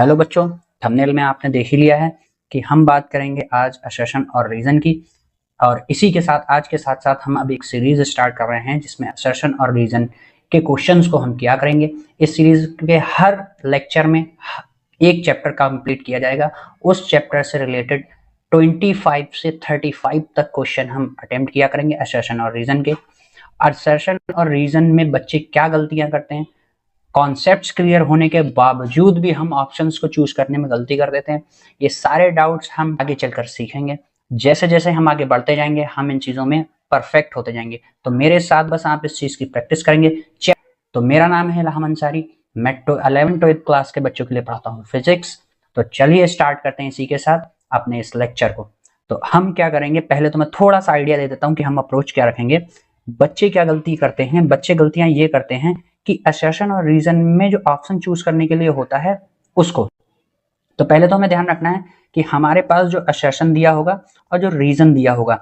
Hello बच्चों, thumbnail में आपने देख ही लिया है कि हम बात करेंगे आज असर्शन और रीजन की। और इसी के साथ आज के साथ साथ हम अब एक सीरीज स्टार्ट कर रहे हैं जिसमें असर्शन और रीजन के क्वेश्चंस को हम किया करेंगे। इस सीरीज के हर लेक्चर में एक चैप्टर कंप्लीट किया जाएगा। उस चैप्टर से रिलेटेड 25 से 35 तक क्वेश्चन हम अटेम्प्ट किया करेंगे असर्शन और रीजन के। असर्शन और रीजन में बच्चे क्या गलतियां करते हैं, कॉन्सेप्ट्स क्लियर होने के बावजूद भी हम ऑप्शंस को चूज करने में गलती कर देते हैं। ये सारे डाउट्स हम आगे चलकर सीखेंगे। जैसे जैसे हम आगे बढ़ते जाएंगे हम इन चीजों में परफेक्ट होते जाएंगे। तो मेरे साथ बस आप इस चीज की प्रैक्टिस करेंगे। तो मेरा नाम है इल्हाम अंसारी, मैं 11 to 8 क्लास के बच्चों के लिए पढ़ाता हूँ फिजिक्स। तो चलिए स्टार्ट करते हैं इसी के साथ अपने इस लेक्चर को। तो हम क्या करेंगे, पहले तो मैं थोड़ा सा आइडिया दे देता हूँ कि हम अप्रोच क्या रखेंगे। बच्चे क्या गलती करते हैं, बच्चे गलतियां ये करते हैं कि असर्शन और रीजन में जो ऑप्शन चूज करने के लिए होता है उसको, तो पहले तो हमें ध्यान रखना है कि हमारे पास जो असर्शन दिया होगा और जो रीजन दिया होगा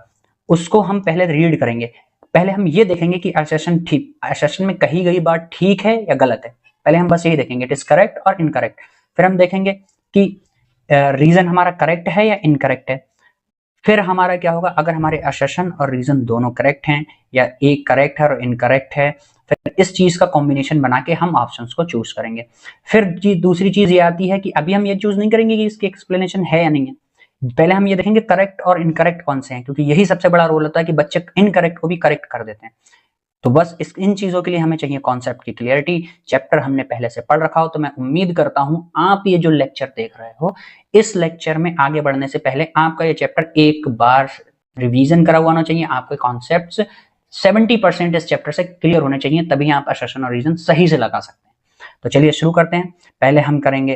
उसको हम पहले रीड करेंगे। पहले हम ये देखेंगे कि असर्शन में कही गई बात ठीक है या गलत है। पहले हम बस यही देखेंगे, इट इज करेक्ट और इनकरेक्ट। फिर हम देखेंगे कि रीजन हमारा करेक्ट है या इनकरेक्ट है। फिर हमारा क्या होगा, अगर हमारे असर्शन और रीजन दोनों करेक्ट हैं या एक करेक्ट है और इनकरेक्ट है, फिर इस चीज का कॉम्बिनेशन बना के हम ऑप्शंस को चूज करेंगे। फिर दूसरी चीज ये आती है कि अभी हम ये चूज नहीं करेंगे कि इसकी एक्सप्लेनेशन है या नहीं है। पहले हम ये देखेंगे करेक्ट और इनकरेक्ट कौन से हैं, क्योंकि यही सबसे बड़ा रोल होता है कि बच्चे इनकरेक्ट को भी करेक्ट कर देते हैं। तो बस इन चीजों के लिए हमें चाहिए कॉन्सेप्ट की क्लियरिटी। चैप्टर हमने पहले से पढ़ रखा हो, तो मैं उम्मीद करता हूं आप ये जो लेक्चर देख रहे हो, इस लेक्चर में आगे बढ़ने से पहले आपका ये चैप्टर एक बार रिवीजन करा हुआ होना चाहिए। आपके कॉन्सेप्ट्स 70% इस चैप्टर से क्लियर होने चाहिए, तभी आप असर्शन और रीजन सही से लगा सकते हैं। तो चलिए शुरू करते हैं। पहले हम करेंगे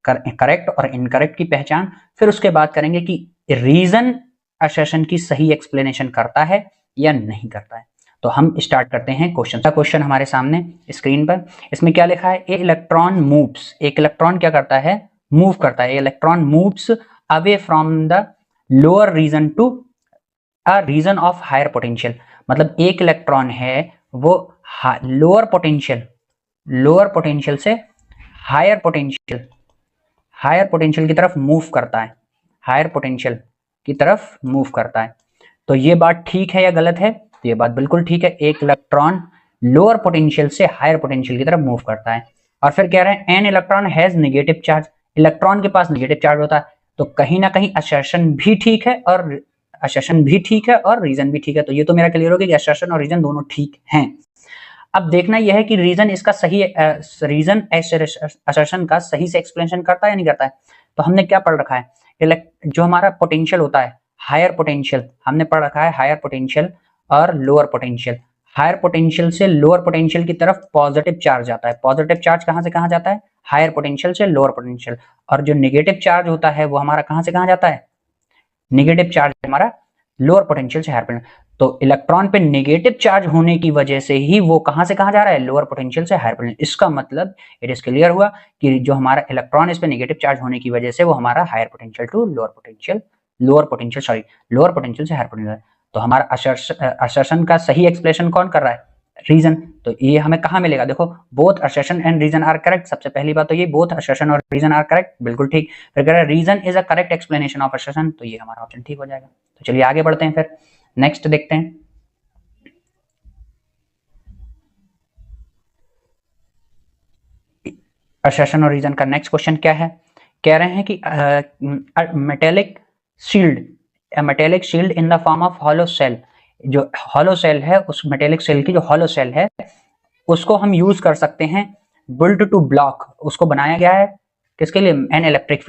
करेक्ट और इनकरेक्ट की पहचान, फिर उसके बाद करेंगे कि रीजन असर्शन की सही एक्सप्लेनेशन करता है या नहीं करता है। तो हम स्टार्ट करते हैं क्वेश्चन। क्वेश्चन हमारे सामने स्क्रीन पर, इसमें क्या लिखा है, ए इलेक्ट्रॉन मूव्स। एक इलेक्ट्रॉन क्या करता है, मूव करता है। Electron moves away from the lower region to a region of higher potential. मतलब एक इलेक्ट्रॉन है वो लोअर पोटेंशियल से हायर पोटेंशियल की तरफ मूव करता है, हायर पोटेंशियल की तरफ मूव करता है। तो ये बात ठीक है या गलत है? तो ये बात बिल्कुल ठीक है। एक इलेक्ट्रॉन लोअर पोटेंशियल से हायर पोटेंशियल की तरफ मूव करता है। और फिर कह रहे हैं an electron has negative charge. Electron के पास नेगेटिव चार्ज होता है। तो कहीं ना कहीं असर्शन भी ठीक है और रीजन भी ठीक है। तो ये तो मेरा क्लियर हो गया कि असर्शन और रीजन दोनों ठीक हैं। अब देखना यह है कि रीजन इसका सही रीजन असर्शन का सही से एक्सप्लेनेशन करता है या नहीं करता है। तो हमने क्या पढ़ रखा है, जो हमारा पोटेंशियल होता है हायर पोटेंशियल, हमने पढ़ रखा है हायर पोटेंशियल और लोअर पोटेंशियल। हायर पोटेंशियल से लोअर पोटेंशियल की तरफ पॉजिटिव चार्ज जाता है। पॉजिटिव चार्ज कहां से कहां जाता है, हायर पोटेंशियल से लोअर पोटेंशियल। और जो नेगेटिव चार्ज होता है वो हमारा कहां से कहां जाता है, नेगेटिव चार्ज हमारा लोअर पोटेंशियल से हायर पोटेंशियल। तो इलेक्ट्रॉन पे नेगेटिव चार्ज होने की वजह से ही वो कहां से कहां जा रहा है, लोअर पोटेंशियल से हायर पोटेंशियल। इसका मतलब इट इज क्लियर हुआ कि जो हमारा इलेक्ट्रॉन इस पे नेगेटिव चार्ज होने की वजह से वो हमारा higher potential to lower potential से हायर पोटेंशियल। तो हमारा असर्शन का सही एक्सप्लेनेशन कौन कर रहा है, रीजन। तो ये हमें कहां मिलेगा, देखो both assertion and reason are correct. सबसे पहली बात तो ये बोथ असर्शन और रीजन आर करेक्ट, बिल्कुल ठीक। फिर कह रहा है reason is a correct explanation of assertion, तो ये हमारा ऑप्शन ठीक हो जाएगा। तो चलिए आगे बढ़ते हैं, फिर नेक्स्ट देखते हैं। असर्शन और रीजन का नेक्स्ट क्वेश्चन क्या है, कह रहे हैं कि metallic shield in the form of hollow shell. जो हॉलो सेल है, उस मेटेलिक सेल की जो हॉलो सेल है उसको हम यूज कर सकते हैं बुल्ट टू ब्लॉक। उसको बनाया गया है किसके लिए, एन इलेक्ट्रिक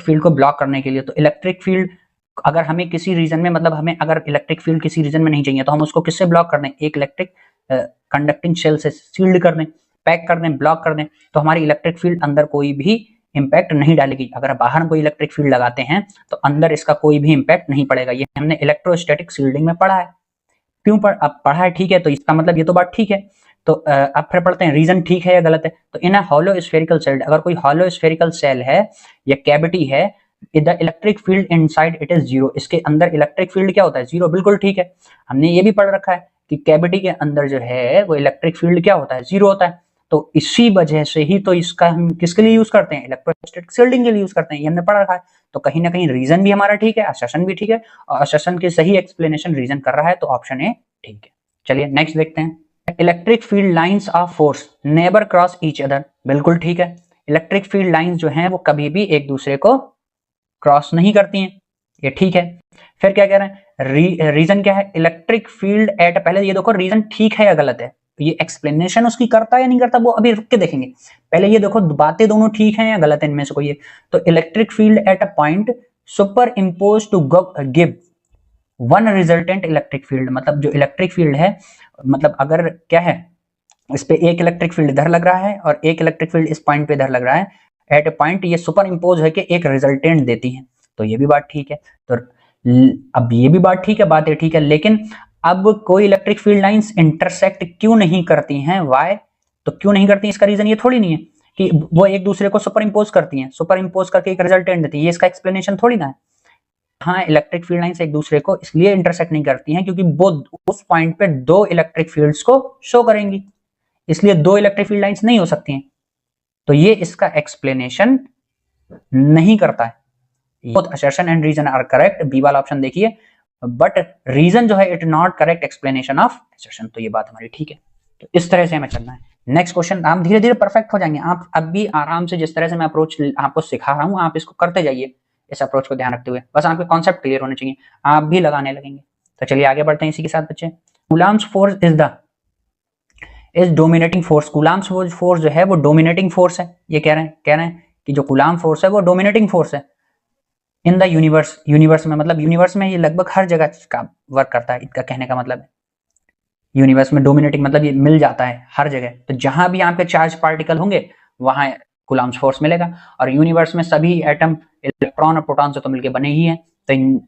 फील्ड को ब्लॉक करने के लिए। तो इलेक्ट्रिक फील्ड अगर हमें किसी रीजन में, मतलब हमें अगर इलेक्ट्रिक फील्ड किसी रीजन में नहीं चाहिए तो हम उसको किससे ब्लॉक कर दें, एक इलेक्ट्रिक कंडक्टिंग सेल से सील्ड कर दें, पैक कर दें, ब्लॉक कर दें। तो हमारी इलेक्ट्रिक फील्ड अंदर कोई भी इंपैक्ट नहीं डालेगी। अगर बाहर हम कोई इलेक्ट्रिक फील्ड लगाते हैं तो अंदर इसका कोई भी इंपैक्ट नहीं पड़ेगा। ये हमने इलेक्ट्रोस्टैटिक शील्डिंग में पढ़ा है। क्यों अब पढ़ा है, ठीक है, तो इसका मतलब ये तो बात ठीक है। तो अब फिर पढ़ते हैं रीजन ठीक है या गलत है। तो इन अ हॉलो स्फेरिकल सेल, अगर कोई हॉलो स्फेरिकल सेल है या कैविटी है, the electric field inside it is zero. इसके अंदर इलेक्ट्रिक फील्ड क्या होता है, जीरो, बिल्कुल ठीक है। हमने ये भी पढ़ रखा है कि कैविटी के अंदर जो है वो इलेक्ट्रिक फील्ड क्या होता है, जीरो होता है। तो इसी वजह से ही तो इसका हम किसके लिए यूज करते हैं, इलेक्ट्रोस्टैटिक शील्डिंग के लिए यूज करते हैं, ये हमने पढ़ा रखा है। तो कहीं ना कहीं रीजन भी हमारा ठीक है, असर्शन भी ठीक है, और असर्शन की सही एक्सप्लेनेशन रीजन कर रहा है, तो ऑप्शन ए ठीक है। चलिए नेक्स्ट देखते हैं। Electric field lines of force never cross each other, बिल्कुल ठीक है। इलेक्ट्रिक फील्ड लाइंस जो हैं वो कभी भी एक दूसरे को क्रॉस नहीं करती हैं, ये ठीक है। फिर क्या कह रहे हैं, रीजन क्या है, इलेक्ट्रिक फील्ड एट, पहले ये देखो रीजन ठीक है या गलत है, तो ये एक्सप्लेनेशन उसकी करता है या नहीं करता वो अभी रुक के देखेंगे। पहले ये देखो बातें दोनों ठीक हैं या गलत है, इनमें से कोई है। तो electric field at a point superimpose to give one resultant electric field, मतलब जो इलेक्ट्रिक फील्ड है, मतलब अगर क्या है, इस पे एक इलेक्ट्रिक फील्ड इधर लग रहा है और एक इलेक्ट्रिक फील्ड इस पॉइंट पे इधर लग रहा है, एट ए पॉइंट ये सुपर इम्पोज है कि एक रिजल्टेंट देती है, तो ये भी बात ठीक है। तो अब ये भी बात ठीक है, बात ये ठीक है, लेकिन अब कोई इलेक्ट्रिक फील्ड लाइंस इंटरसेक्ट क्यों नहीं करती हैं, वाई, तो क्यों नहीं करती, इसका रीजन ये थोड़ी नहीं है कि वो एक दूसरे को सुपर इम्पोज करती हैं, सुपर इम्पोज करके एक रिजल्टेंट देती है, ये इसका एक्सप्लेनेशन थोड़ी ना है। हाँ, इलेक्ट्रिक फील्ड लाइंस एक दूसरे को इसलिए इंटरसेक्ट नहीं करती हैं क्योंकि वो उस पॉइंट पे दो इलेक्ट्रिक फील्ड्स को शो करेंगी, इसलिए दो इलेक्ट्रिक फील्ड लाइंस नहीं हो सकती हैं, तो ये इसका एक्सप्लेनेशन नहीं करता है। Both assertion and reason are correct, B वाला ऑप्शन देखिए, बट रीजन जो है it not correct explanation of assertion, तो ये बात हमारी ठीक है। तो इस तरह से हमें चलना है। नेक्स्ट क्वेश्चन, आप धीरे धीरे परफेक्ट हो जाएंगे, आप अब भी आराम से जिस तरह से मैं अप्रोच आपको सिखा रहा हूं आप इसको करते जाइए, इस अप्रोच को ध्यान रखते हुए, बस आपके कॉन्सेप्ट क्लियर होने चाहिए, आप भी लगाने लगेंगे। तो चलिए आगे बढ़ते हैं इसी के साथ बच्चे। Coulomb's force is dominating force, Coulomb's force जो है वो डोमिनेटिंग फोर्स है, ये कह रहे हैं कि जो कूलम्ब फोर्स है वो डोमिनेटिंग फोर्स है इन द यूनिवर्स, यूनिवर्स में, मतलब यूनिवर्स में ये लगभग हर जगह का वर्क करता है, इसका कहने का मतलब है यूनिवर्स में डोमिनेटिंग मतलब ये मिल जाता है हर जगह, तो जहां भी आपके चार्ज पार्टिकल होंगे वहां कूलम्ब्स फोर्स मिलेगा, और यूनिवर्स में सभी एटम इलेक्ट्रॉन और प्रोटॉन से तो मिलके बने ही हैं, तो इन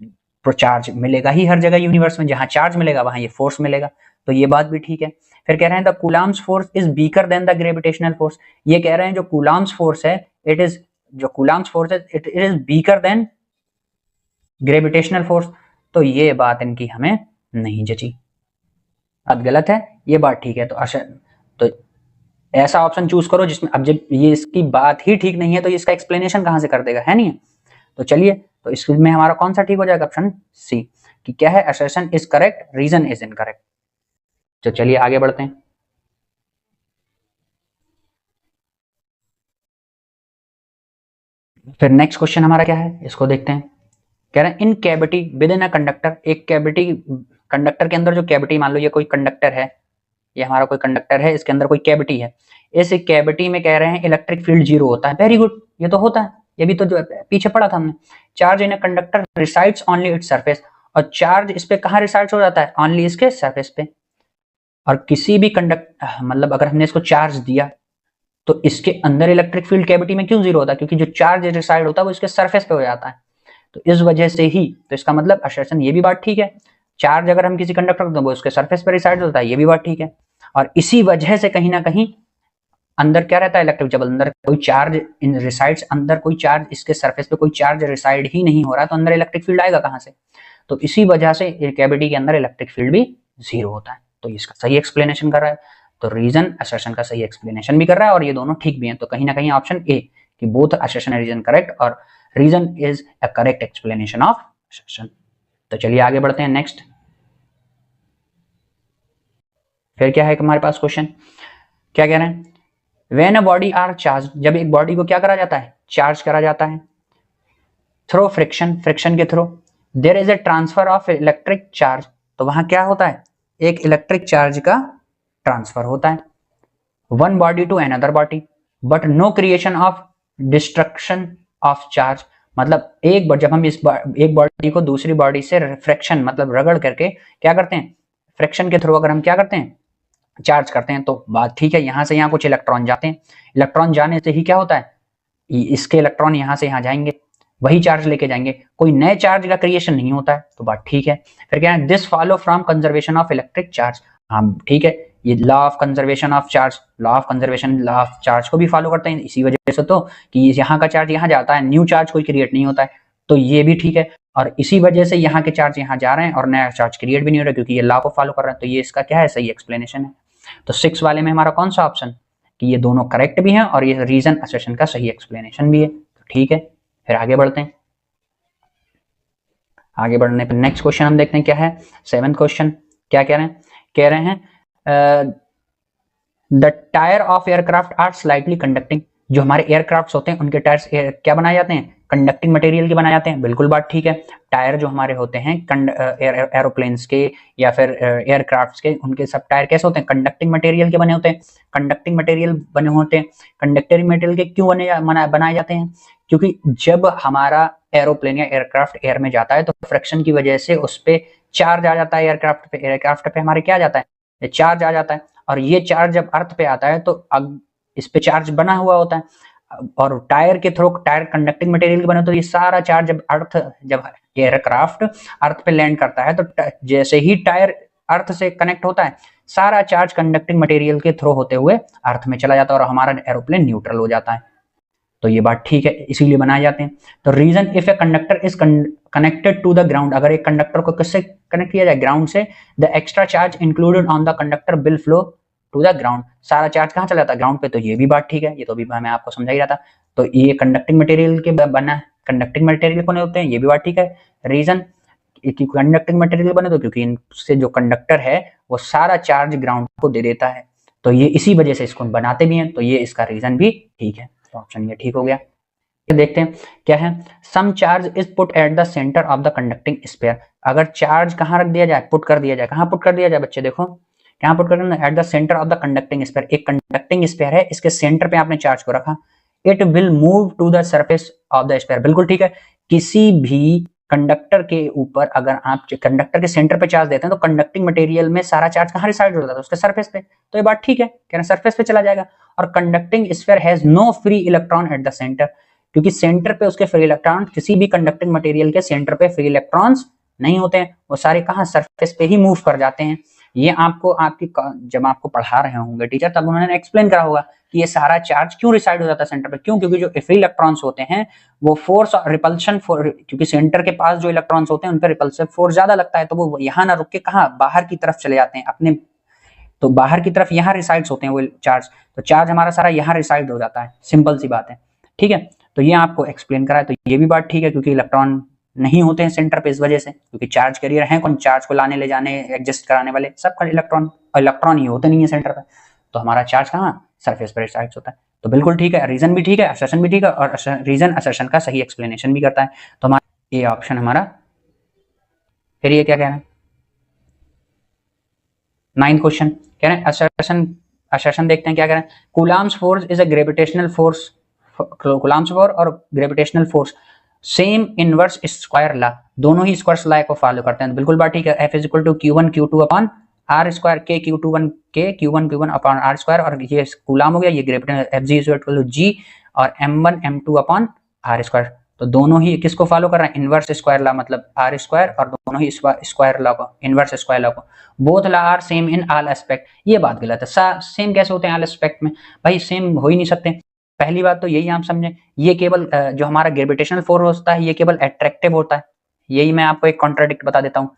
चार्ज मिलेगा ही हर जगह यूनिवर्स में, जहां चार्ज मिलेगा वहां ये फोर्स मिलेगा, तो ये बात भी ठीक है। फिर कह रहे हैं the Coulomb's force is weaker then the gravitational force, ये कह रहे हैं जो कूलम्ब्स फोर्स है इट इज, जो कूलम्ब्स फोर्स है it is weaker then gravitational force, तो ये बात इनकी हमें नहीं जची, अब गलत है, ये बात ठीक है। तो ऐसा ऑप्शन चूज करो जिसमें, अब जब ये इसकी बात ही ठीक नहीं है तो इसका एक्सप्लेनेशन कहां से कर देगा, है नहीं। तो चलिए, तो इसमें हमारा कौन सा ठीक हो जाएगा, ऑप्शन सी, कि क्या है, assertion is correct, reason is incorrect. तो चलिए आगे बढ़ते हैं। फिर नेक्स्ट क्वेश्चन हमारा क्या है, इसको देखते हैं। कह रहे हैं in cavity within a conductor, एक कैविटी, कंडक्टर के अंदर जो कैविटी, मान लो ये कोई कंडक्टर है, ये हमारा कोई कंडक्टर है, इसके अंदर कोई कैविटी है, इस कैविटी में कह रहे हैं इलेक्ट्रिक फील्ड 0 होता है, वेरी गुड, ये तो होता है, ये भी तो जो पीछे पढ़ा था हमने, charge in a conductor resides only its surface, और चार्ज इस पे कहां रिसाइड्स हो जाता है, ओनली इसके सरफेस पे, और किसी भी मतलब अगर हमने इसको चार्ज दिया तो इसके अंदर इलेक्ट्रिक फील्ड कैविटी में क्यों 0 होता है, क्योंकि जो चार्ज रिसाइड होता है वो इसके सरफेस पे हो जाता है, तो इस वजह से ही, तो इसका मतलब असर्शन ये भी बात ठीक है, चार्ज अगर हम किसी कंडक्टर को वो उसके सरफेस पर रिसाइड होता है, ये भी बात ठीक है, और इसी वजह से कहीं ना कहीं अंदर क्या रहता है इलेक्ट्रिक, जब अंदर कोई चार्ज इन रिसाइड्स, अंदर कोई चार्ज, इसके सरफेस पे कोई चार्ज रिसाइड ही नहीं हो रहा है, तो अंदर इलेक्ट्रिक फील्ड आएगा कहां से, तो इसी वजह से कैविटी के अंदर इलेक्ट्रिक फील्ड भी 0 होता है, तो इसका सही एक्सप्लेनेशन कर रहा है, तो रीजन असर्शन का सही एक्सप्लेनेशन भी कर रहा है और ये दोनों ठीक भी हैं, तो कहीं ना कहीं ऑप्शन ए कि both assertion and reason correct, और reason is a correct explanation of assertion. तो चलिए आगे बढ़ते हैं नेक्स्ट। फिर क्या है हमारे पास क्वेश्चन, क्या कह रहे हैं, when a body are charge, जब एक बॉडी को क्या करा जाता है, चार्ज करा जाता है, थ्रो फ्रिक्शन, फ्रिक्शन के through, there is a transfer of electric charge, तो वहां क्या होता है, एक इलेक्ट्रिक चार्ज का ट्रांसफर होता है, one body to another body, but no creation of destruction of charge, मतलब जब हम एक बॉडी को दूसरी बॉडी से फ्रिक्शन मतलब रगड़ करके क्या करते हैं, फ्रिक्शन के थ्रू अगर हम क्या करते हैं, चार्ज करते हैं, तो बात ठीक है, यहां से यहां कुछ इलेक्ट्रॉन जाते हैं, इलेक्ट्रॉन जाने से ही क्या होता है, इसके इलेक्ट्रॉन यहां से यहां जाएंगे, वही चार्ज लेके जाएंगे, कोई नए चार्ज का क्रिएशन नहीं होता है, तो बात ठीक है। फिर क्या है, this follow from conservation of electric charge, हाँ ठीक है, ये law of conservation of charge, law of conservation, law of charge को भी फॉलो करते हैं, इसी वजह से तो कि यहाँ का चार्ज यहाँ जाता है, न्यू चार्ज कोई क्रिएट नहीं होता है, तो ये भी ठीक है, और इसी वजह से यहाँ के चार्ज यहाँ जा रहे हैं और नया चार्ज क्रिएट भी नहीं हो रहा, क्योंकि ये लॉ को फॉलो कर रहे हैं, तो ये इसका क्या है, सही एक्सप्लेनेशन है। तो 6 वाले में हमारा कौन सा ऑप्शन, कि ये दोनों करेक्ट भी हैं और ये रीजन असर्शन का सही एक्सप्लेनेशन भी है। तो ठीक है, फिर आगे बढ़ते हैं। आगे बढ़ने पर नेक्स्ट क्वेश्चन हम देखते हैं क्या है। 7th क्वेश्चन क्या कह रहे हैं the tyre of aircraft are slightly conducting. जो हमारे एयरक्राफ्ट होते हैं उनके टायर्स क्या बनाए जाते हैं, कंडक्टिंग मटेरियल के बनाए जाते हैं। बिल्कुल बात ठीक है। टायर जो हमारे होते हैं एरोप्लेन्स के या फिर एयरक्राफ्ट के, उनके सब टायर कैसे होते हैं, कंडक्टिंग मटेरियल के बने होते हैं। कंडक्टिंग मटेरियल बने होते हैं। कंडक्टिंग मटेरियल के क्यों बनाए जाते हैं, क्योंकि जब हमारा एरोप्लेन या एयरक्राफ्ट एयर में जाता है तो फ्रिक्शन की वजह से उस पर चार्ज आ जाता है। एयरक्राफ्ट पे हमारे क्या आ जाता है, चार्ज आ जाता है। और ये चार्ज जब अर्थ पे आता है तो अब इस पे चार्ज बना हुआ होता है और टायर के थ्रू, टायर कंडक्टिंग मटेरियल के बने, तो ये सारा चार्ज जब एयरक्राफ्ट अर्थ पे लैंड करता है तो जैसे ही टायर अर्थ से कनेक्ट होता है सारा चार्ज कंडक्टिंग मटेरियल के थ्रू होते हुए अर्थ में चला जाता है और हमारा एरोप्लेन न्यूट्रल हो जाता है। तो ये बात ठीक है, इसीलिए बनाए जाते हैं। तो reason if a conductor is connected to the ground, अगर एक कंडक्टर को किससे कनेक्ट किया जाए, ग्राउंड से, the extra charge included on the conductor will flow to the ground. सारा चार्ज कहाँ चला जाता है, ग्राउंड पे। तो ये भी बात ठीक है, ये तो भी मैं आपको समझा ही रहा था। तो ये कंडक्टिंग मटेरियल के बना है, कंडक्टिंग मटेरियल कौन होते हैं, ये भी बात ठीक है। रीजन कंडक्टिंग मटेरियल बने तो क्योंकि इनसे जो कंडक्टर है वो सारा चार्ज ग्राउंड को दे देता है, तो ये इसी वजह से इसको बनाते भी हैं। तो ये इसका रीजन भी ठीक है, तो ऑप्शन ये ठीक हो गया। देखते हैं क्या है। Some charge is put at the centre of the conducting sphere. अगर चार्ज कहाँ रख दिया जाए, पुट कर दिया जाए, कहाँ पुट कर दिया जाए बच्चे, देखो कहाँ पुट कर दिया, at the centre of the conducting sphere. एक कंडक्टिंग स्फीयर है, इसके सेंटर पे आपने चार्ज को रखा, it will move to the surface of the sphere. बिल्कुल ठीक है। किसी भी कंडक्टर के ऊपर अगर आप कंडक्टर के सेंटर पे चार्ज देते हैं तो कंडक्टिंग मटेरियल में सारा चार्ज कहाँ रिसाइड हो जाता है, उसके सरफेस पे। तो ये बात ठीक है, कह रहे सरफेस पे चला जाएगा। और conducting sphere has no free electron at the centre, क्योंकि सेंटर पे उसके फ्री इलेक्ट्रॉन, किसी भी कंडक्टिंग मटेरियल के सेंटर पे फ्री इलेक्ट्रॉन्स नहीं होते हैं, वो सारे कहाँ, सरफेस पे ही मूव कर जाते हैं। ये आपको जब आपको पढ़ा रहे होंगे टीचर तब उन्होंने एक्सप्लेन करा होगा कि ये सारा चार्ज क्यों रिसाइड हो जाता है सेंटर पे। क्यों, क्योंकि जो फ्री इलेक्ट्रॉन्स होते हैं वो फोर्स और रिपल्शन क्योंकि सेंटर के पास जो इलेक्ट्रॉन्स होते हैं उन पर रिपल्सिव फोर्स ज्यादा लगता है, तो वो यहाँ ना रुक के कहाँ, बाहर की तरफ चले जाते हैं अपने। तो बाहर की तरफ यहाँ रिसाइड्स होते हैं वो चार्ज, तो चार्ज हमारा सारा यहाँ रिसाइड हो जाता है, सिंपल सी बात है। ठीक है, तो ये आपको एक्सप्लेन करा है। तो ये भी बात ठीक है, क्योंकि इलेक्ट्रॉन नहीं होते हैं सेंटर पे इस वजह से, क्योंकि चार्ज कैरियर है कौन, चार्ज को लाने ले जाने एडजस्ट कराने वाले सब इलेक्ट्रॉन ही होते नहीं है सेंटर पे। तो हमारा चार्ज कहाँ, सरफेस पर रिसाइड होता है। तो बिल्कुल ठीक है, रीजन भी ठीक है, असर्शन भी ठीक है, और रीजन असर्शन का सही एक्सप्लेनेशन भी करता है। तो हमारा ये ऑप्शन हमारा, फिर ये क्या कह रहे हैं 9th क्वेश्चन कह रहे हैं असर्शन देखते हैं क्या कह रहे हैं। Coulomb's force is a gravitational force, Coulomb's force और gravitational force same inverse square law, दोनों ही स्क्वायर लॉ को फॉलो करते हैं। बिल्कुल बात ठीक है। F is equal to Q1 Q2 upon R square, के Q21 के Q1 Q1 upon R square, और ये कूलम हो गया, ये gravitational Fg is equal to G और M1 M2 upon R square. तो दोनों ही किसको फॉलो कर रहे हैं, इनवर्स स्क्वायर लॉ, मतलब आर स्क्वायर, और दोनों ही स्क्वायर लॉ को, इनवर्स स्क्वायर लॉ को। Both law are same in all aspect, ये बात गलत है। सेम कैसे होते हैं ऑल एस्पेक्ट में, भाई सेम हो ही नहीं सकते। पहली बात तो यही आप समझें, ये केवल जो हमारा ग्रेविटेशनल फोर्स होता है ये केवल अट्रैक्टिव होता है। यही मैं आपको एक कॉन्ट्राडिक्ट बता देता हूँ।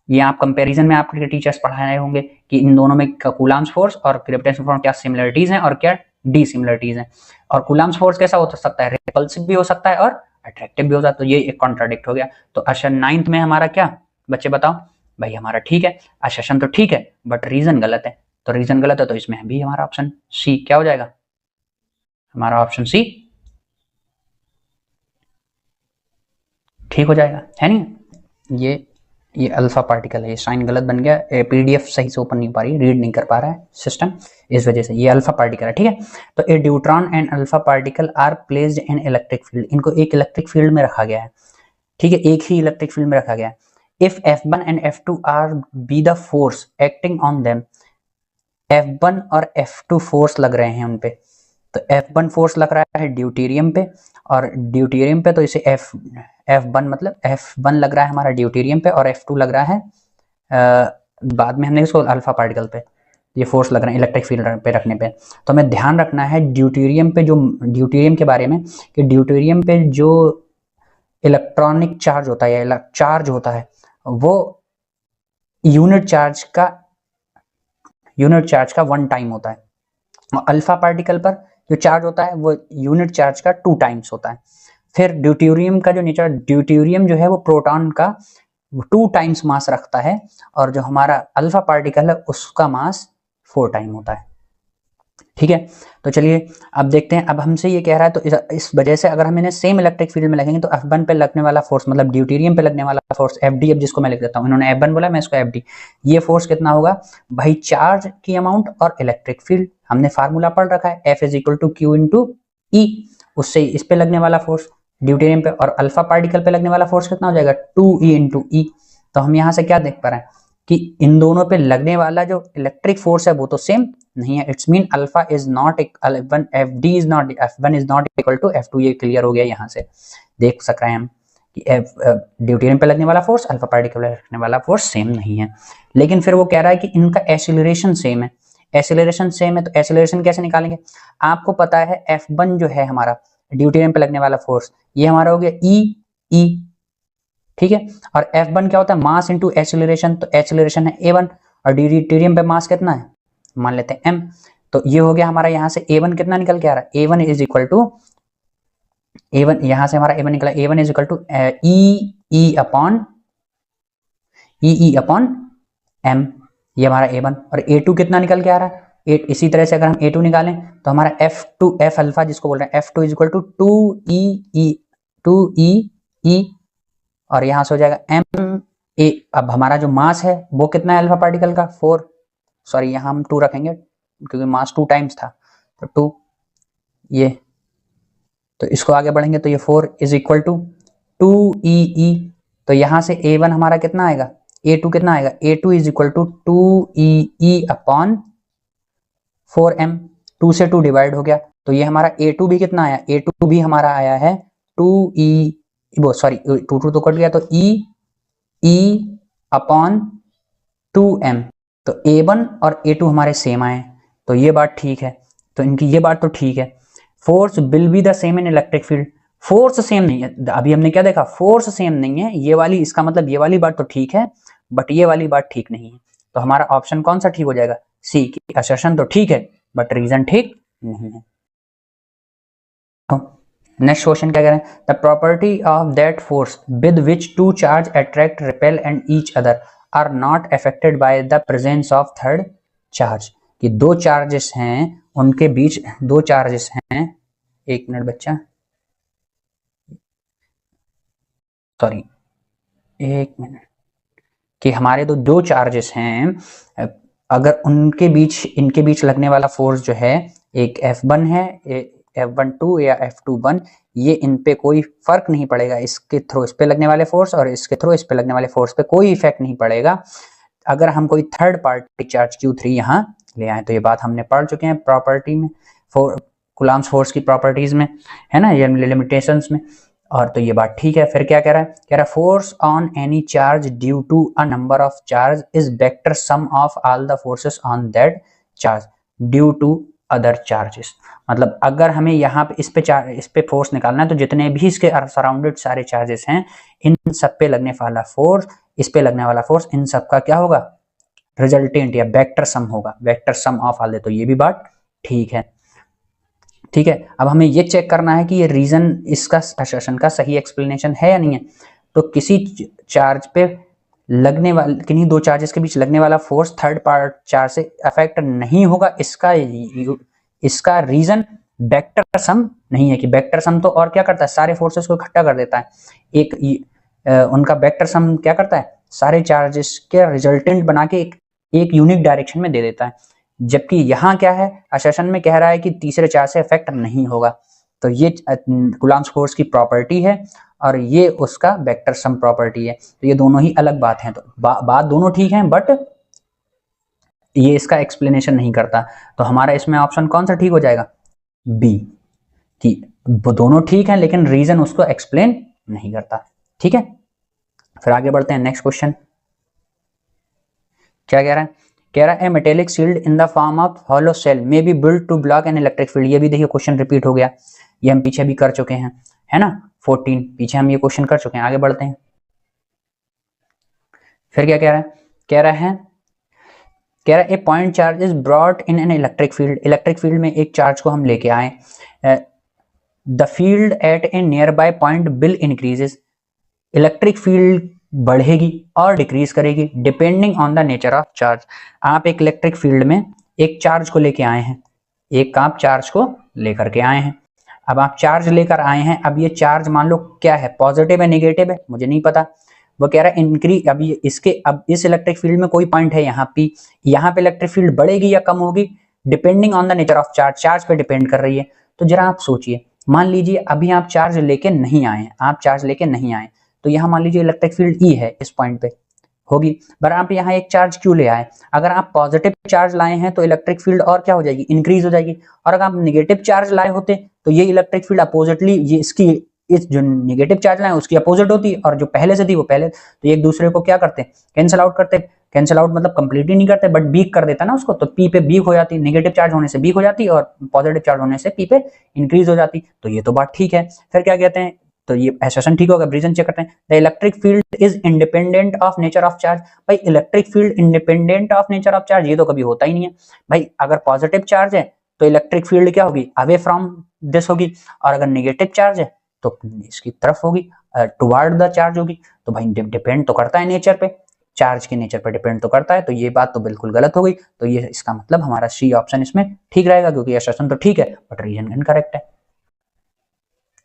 ये आप कंपैरिजन में आपके टीचर्स पढ़ाए होंगे कि इन दोनों में कूलम्ब्स फोर्स और ग्रेविटेशनल फोर्स क्या सिमिलरिटीज हैं और क्या डिसिमिलरिटीज हैं। और कूलम्ब्स फोर्स कैसा हो सकता है, रिपल्सिव भी हो सकता है और अट्रैक्टिव भी हो सकता है। तो ये एक कॉन्ट्राडिक्ट हो गया। तो असर 9th में हमारा क्या बच्चे बताओ, भाई हमारा ठीक है, असर्शन तो ठीक है बट रीजन गलत है। तो रीजन गलत है तो इसमें भी हमारा ऑप्शन सी क्या हो जाएगा, हमारा ऑप्शन सी ठीक हो जाएगा, है नहीं। ये अल्फा पार्टिकल है, ये साइन गलत बन गया, पीडीएफ सही से ओपन नहीं हो पा रही, रीड नहीं कर पा रहा है सिस्टम, इस वजह से ये अल्फा पार्टिकल है। ठीक है, तो a deuteron and alpha particle are placed in electric field, इनको एक इलेक्ट्रिक फील्ड में रखा गया है। ठीक है, एक ही इलेक्ट्रिक फील्ड में रखा गया है। If F1 and F2 R be the force acting on them, F1 और F2 फोर्स लग रहे हैं उन पे। तो F1 फोर्स लग रहा है ड्यूटेरियम पे, और ड्यूटेरियम पे तो इसे F1 मतलब F1 लग रहा है हमारा ड्यूटेरियम पे, और F2 लग रहा है बाद में हमने इसको अल्फा पार्टिकल पे ये फोर्स लग रहा है इलेक्ट्रिक फील्ड पे रखने पे। तो हमें ध्यान रखना है ड्यूटेरियम पे, जो ड्यूटेरियम के बारे में, कि ड्यूटेरियम पे जो इलेक्ट्रॉनिक चार्ज होता है या चार्ज होता है वो यूनिट चार्ज का 1 टाइम होता है। अल्फा पार्टिकल पर जो चार्ज होता है वो यूनिट चार्ज का 2 टाइम्स होता है। फिर ड्यूटेरियम का जो नेचर, ड्यूटेरियम जो है वो प्रोटॉन का 2 टाइम्स मास रखता है, और जो हमारा अल्फा पार्टिकल है उसका मास 4 टाइम होता है। ठीक है, तो चलिए अब देखते हैं। अब हमसे ये कह रहा है, तो इस वजह से अगर हम इन्हें सेम इलेक्ट्रिक फील्ड में लगेंगे तो F1 पे लगने वाला फोर्स, मतलब ड्यूटेरियम पे लगने वाला फोर्स FD, अब जिसको मैं लिख देता हूँ, इन्होंने F1 बोला, मैं इसको FD, ये फोर्स कितना होगा भाई, चार्ज की अमाउंट और इलेक्ट्रिक फील्ड हमने फार्मूला पढ़ रखा है, F is equal to Q into E, उससे इस पे लगने वाला फोर्स ड्यूटेरियम पे, और अल्फा पार्टिकल पे लगने वाला फोर्स कितना हो जाएगा 2E इंटू E। तो हम यहाँ से क्या देख पा रहे हैं कि इन दोनों पे लगने वाला जो इलेक्ट्रिक फोर्स है वो तो सेम नहीं है। It's mean alpha is not FD is not, F1 is not equal to F2। ये क्लियर हो गया, यहाँ से देख सक रहे हैं हम कि ड्यूटेरियम पे लगने वाला फोर्स अल्फा पार्टिकल पे लगने वाला फोर्स सेम नहीं है। लेकिन फिर वो कह रहा है कि इनका एक्सीलरेशन सेम है। एक्सीलरेशन सेम है तो एक्सीलरेशन कैसे निकालेंगे? आपको पता है F1 जो है हमारा ड्यूटेरियम पे लगने वाला फोर्स, ये हमारा हो गया E, ठीक है, और F1 क्या होता है, मास इंटू एक्सीलरेशन, तो एक्सीलरेशन है A1, और ड्यूटेरियम पे मास कितना है, मान लेते हैं M। तो ये हो गया हमारा, यहाँ से A1 कितना निकल के आ रहा है, A1 is equal to A1, यहाँ से हमारा A1 निकला, A1 is equal to E upon M, ये हमारा A1, और A2 कितना निकल के आ रहा है, इसी तरह से अगर हम A2 निकालें तो हमारा F अल्फा जिसको बोल रहे हैं F2 is equal to 2E, और यहां से हो जाएगा MA। अब हमारा जो मास है वो कितना है अल्फा पार्टिकल का 4, सॉरी यहाँ हम 2 रखेंगे क्योंकि मास 2 टाइम्स था, तो 2, ये तो इसको आगे बढ़ेंगे तो ये 4 इज इक्वल टू 2EE। तो यहां से A1 हमारा कितना आएगा, A2 कितना आएगा, A2 is equal to 2EE upon 4M, 2 से 2 डिवाइड हो गया, तो ये हमारा A2 भी कितना आया, A2 भी हमारा आया है 2E, वो सॉरी 2 तो कट गया, तो E अपॉन 2M। तो A1 और A2 हमारे सेम आए, तो ये बात ठीक है, तो इनकी ये बात तो ठीक है। Force will be the same in electric field, force same नहीं है, अभी हमने क्या देखा, फोर्स सेम नहीं है, ये वाली, इसका मतलब ये वाली बात तो ठीक है बट ये वाली बात ठीक नहीं है। तो हमारा ऑप्शन कौन सा ठीक हो जाएगा, सी, की असर्शन तो ठीक है बट रीजन ठीक नहीं है। नेक्स्ट क्वेश्चन क्या कह रहे हैं, the property of that force with which to charge attract repel and each other are not affected by the presence of third charge, कि दो चार्जेस हैं उनके बीच, दो चार्जेस हैं, एक मिनट बच्चा, सॉरी एक मिनट, कि हमारे दो चार्जेस हैं, अगर उनके बीच, इनके बीच लगने वाला फोर्स जो है, एक F1 है, F12 या F21, ये इन पे कोई फर्क नहीं पड़ेगा, इसके थ्रू इस पे लगने वाले फोर्स और इसके थ्रू इस पे लगने वाले फोर्स पे कोई इफेक्ट नहीं पड़ेगा अगर हम कोई थर्ड पार्टी चार्ज Q3 यहाँ ले आए। तो ये बात हमने पढ़ चुके हैं प्रॉपर्टी में, कूलम्ब्स फोर्स की प्रॉपर्टीज में, है ना, ये लिमिटेशंस में, और तो ये बात ठीक है। फिर क्या कह रहा है, कह रहा है force on any charge due to a number of charge is vector sum of all the forces on that charge due to other charges. मतलब अगर हमें यहाँ पे इस पे फोर्स निकालना है तो जितने भी इसके सराउंडेड सारे चार्जेस हैं, इन सब पे लगने वाला फोर्स, इस पे लगने वाला फोर्स, इन सब का क्या होगा, रिजल्टेंट या वेक्टर सम होगा, वेक्टर सम ऑफ ऑल। तो ये भी बात ठीक है, ठीक है। अब हमें ये चेक करना है कि ये रीजन इसका असर्शन का सही एक्सप्लेनेशन है या नहीं है। तो किसी चार्ज पे लगने वाले, किन्हीं दो चार्जेस के बीच लगने वाला फोर्स थर्ड पार्ट चार्ज से अफेक्ट नहीं होगा, इसका रीजन वेक्टर सम नहीं है, कि वेक्टर सम तो और क्या करता है, सारे फोर्सेस को इकट्ठा कर देता है, उनका वेक्टर सम क्या करता है, सारे चार्जेस के रिजल्टेंट बना के एक यूनिक डायरेक्शन में दे देता है। जबकि यहाँ क्या है, असर्शन में कह रहा है कि तीसरे चार्ज से इफेक्ट नहीं होगा। तो ये कूलम्ब्स फोर्स की प्रॉपर्टी है और ये उसका वेक्टर सम प्रॉपर्टी है, तो ये दोनों ही अलग बात है। तो बात दोनों ठीक है बट ये इसका एक्सप्लेनेशन नहीं करता। तो हमारा इसमें ऑप्शन कौन सा ठीक हो जाएगा, बी, कि वो दोनों ठीक है लेकिन रीजन उसको एक्सप्लेन नहीं करता। ठीक है, फिर आगे बढ़ते हैं। नेक्स्ट क्वेश्चन क्या कह रहा है, कह रहा है metallic shield in the form of hollow shell may be build to block an electric field. ये भी देखिए क्वेश्चन रिपीट हो गया, ये हम पीछे भी कर चुके हैं, है ना, 14 पीछे हम ये क्वेश्चन कर चुके हैं। आगे बढ़ते हैं, फिर क्या कह रहा है, कह रहा है कह रहा है a point charge is brought in an electric field, electric field में एक चार्ज को हम लेके आए, the field at a nearby point will increases, electric field बढ़ेगी और डिक्रीज करेगी depending on the nature of charge. आप एक इलेक्ट्रिक फील्ड में एक चार्ज को लेके आए हैं, एक आप चार्ज को लेकर के आए हैं, अब आप चार्ज लेकर आए हैं, अब ये चार्ज मान लो क्या है, पॉजिटिव है नेगेटिव है मुझे नहीं पता, वो कह रहा है इंक्रीज, अब ये इसके, अब इस इलेक्ट्रिक फील्ड में कोई पॉइंट है यहाँ पे इलेक्ट्रिक फील्ड बढ़ेगी या कम होगी depending on the nature of charge, charge पे डिपेंड कर रही है। तो जरा आप सोचिए, मान लीजिए अभी आप चार्ज लेके नहीं आए, आप चार्ज लेके नहीं आए, तो यहाँ मान लीजिए इलेक्ट्रिक फील्ड ई है, इस पॉइंट पे होगी, पर आप यहाँ एक चार्ज क्यों ले आए, अगर आप पॉजिटिव चार्ज लाए हैं तो इलेक्ट्रिक फील्ड और क्या हो जाएगी, इंक्रीज हो जाएगी, और अगर आप नेगेटिव चार्ज लाए होते तो ये इलेक्ट्रिक फील्ड अपोजिटली, ये इसकी, इस जो नेगेटिव चार्ज लाए उसकी अपोजिट होती, और जो पहले से थी वो पहले, तो एक दूसरे को क्या करते, कैंसिल आउट करते, कैंसिल आउट मतलब कंप्लीटली नहीं करते बट बीक कर देता ना उसको, तो पी पे बीक हो जाती, नेगेटिव चार्ज होने से बीक हो जाती और पॉजिटिव चार्ज होने से पी पे इंक्रीज हो जाती। तो ये तो बात ठीक है, फिर क्या कहते हैं, तो ये एसोसिएशन ठीक होगा, रीजन चेक करते हैं, the electric field is independent of nature of charge. भाई electric field independent of nature of charge, ये तो कभी होता ही नहीं है भाई, अगर पॉजिटिव चार्ज है तो इलेक्ट्रिक फील्ड क्या होगी, अवे फ्रॉम दिस होगी, और अगर नेगेटिव चार्ज है तो इसकी तरफ होगी, टुवर्ड द चार्ज होगी। तो भाई डिपेंड तो करता है नेचर पे, चार्ज के नेचर पर डिपेंड तो करता है, तो ये बात तो बिल्कुल गलत हो गई, तो ये इसका मतलब हमारा सी ऑप्शन इसमें ठीक रहेगा, क्योंकि एसोसिएशन तो ठीक है बट रीजन इनकरेक्ट है,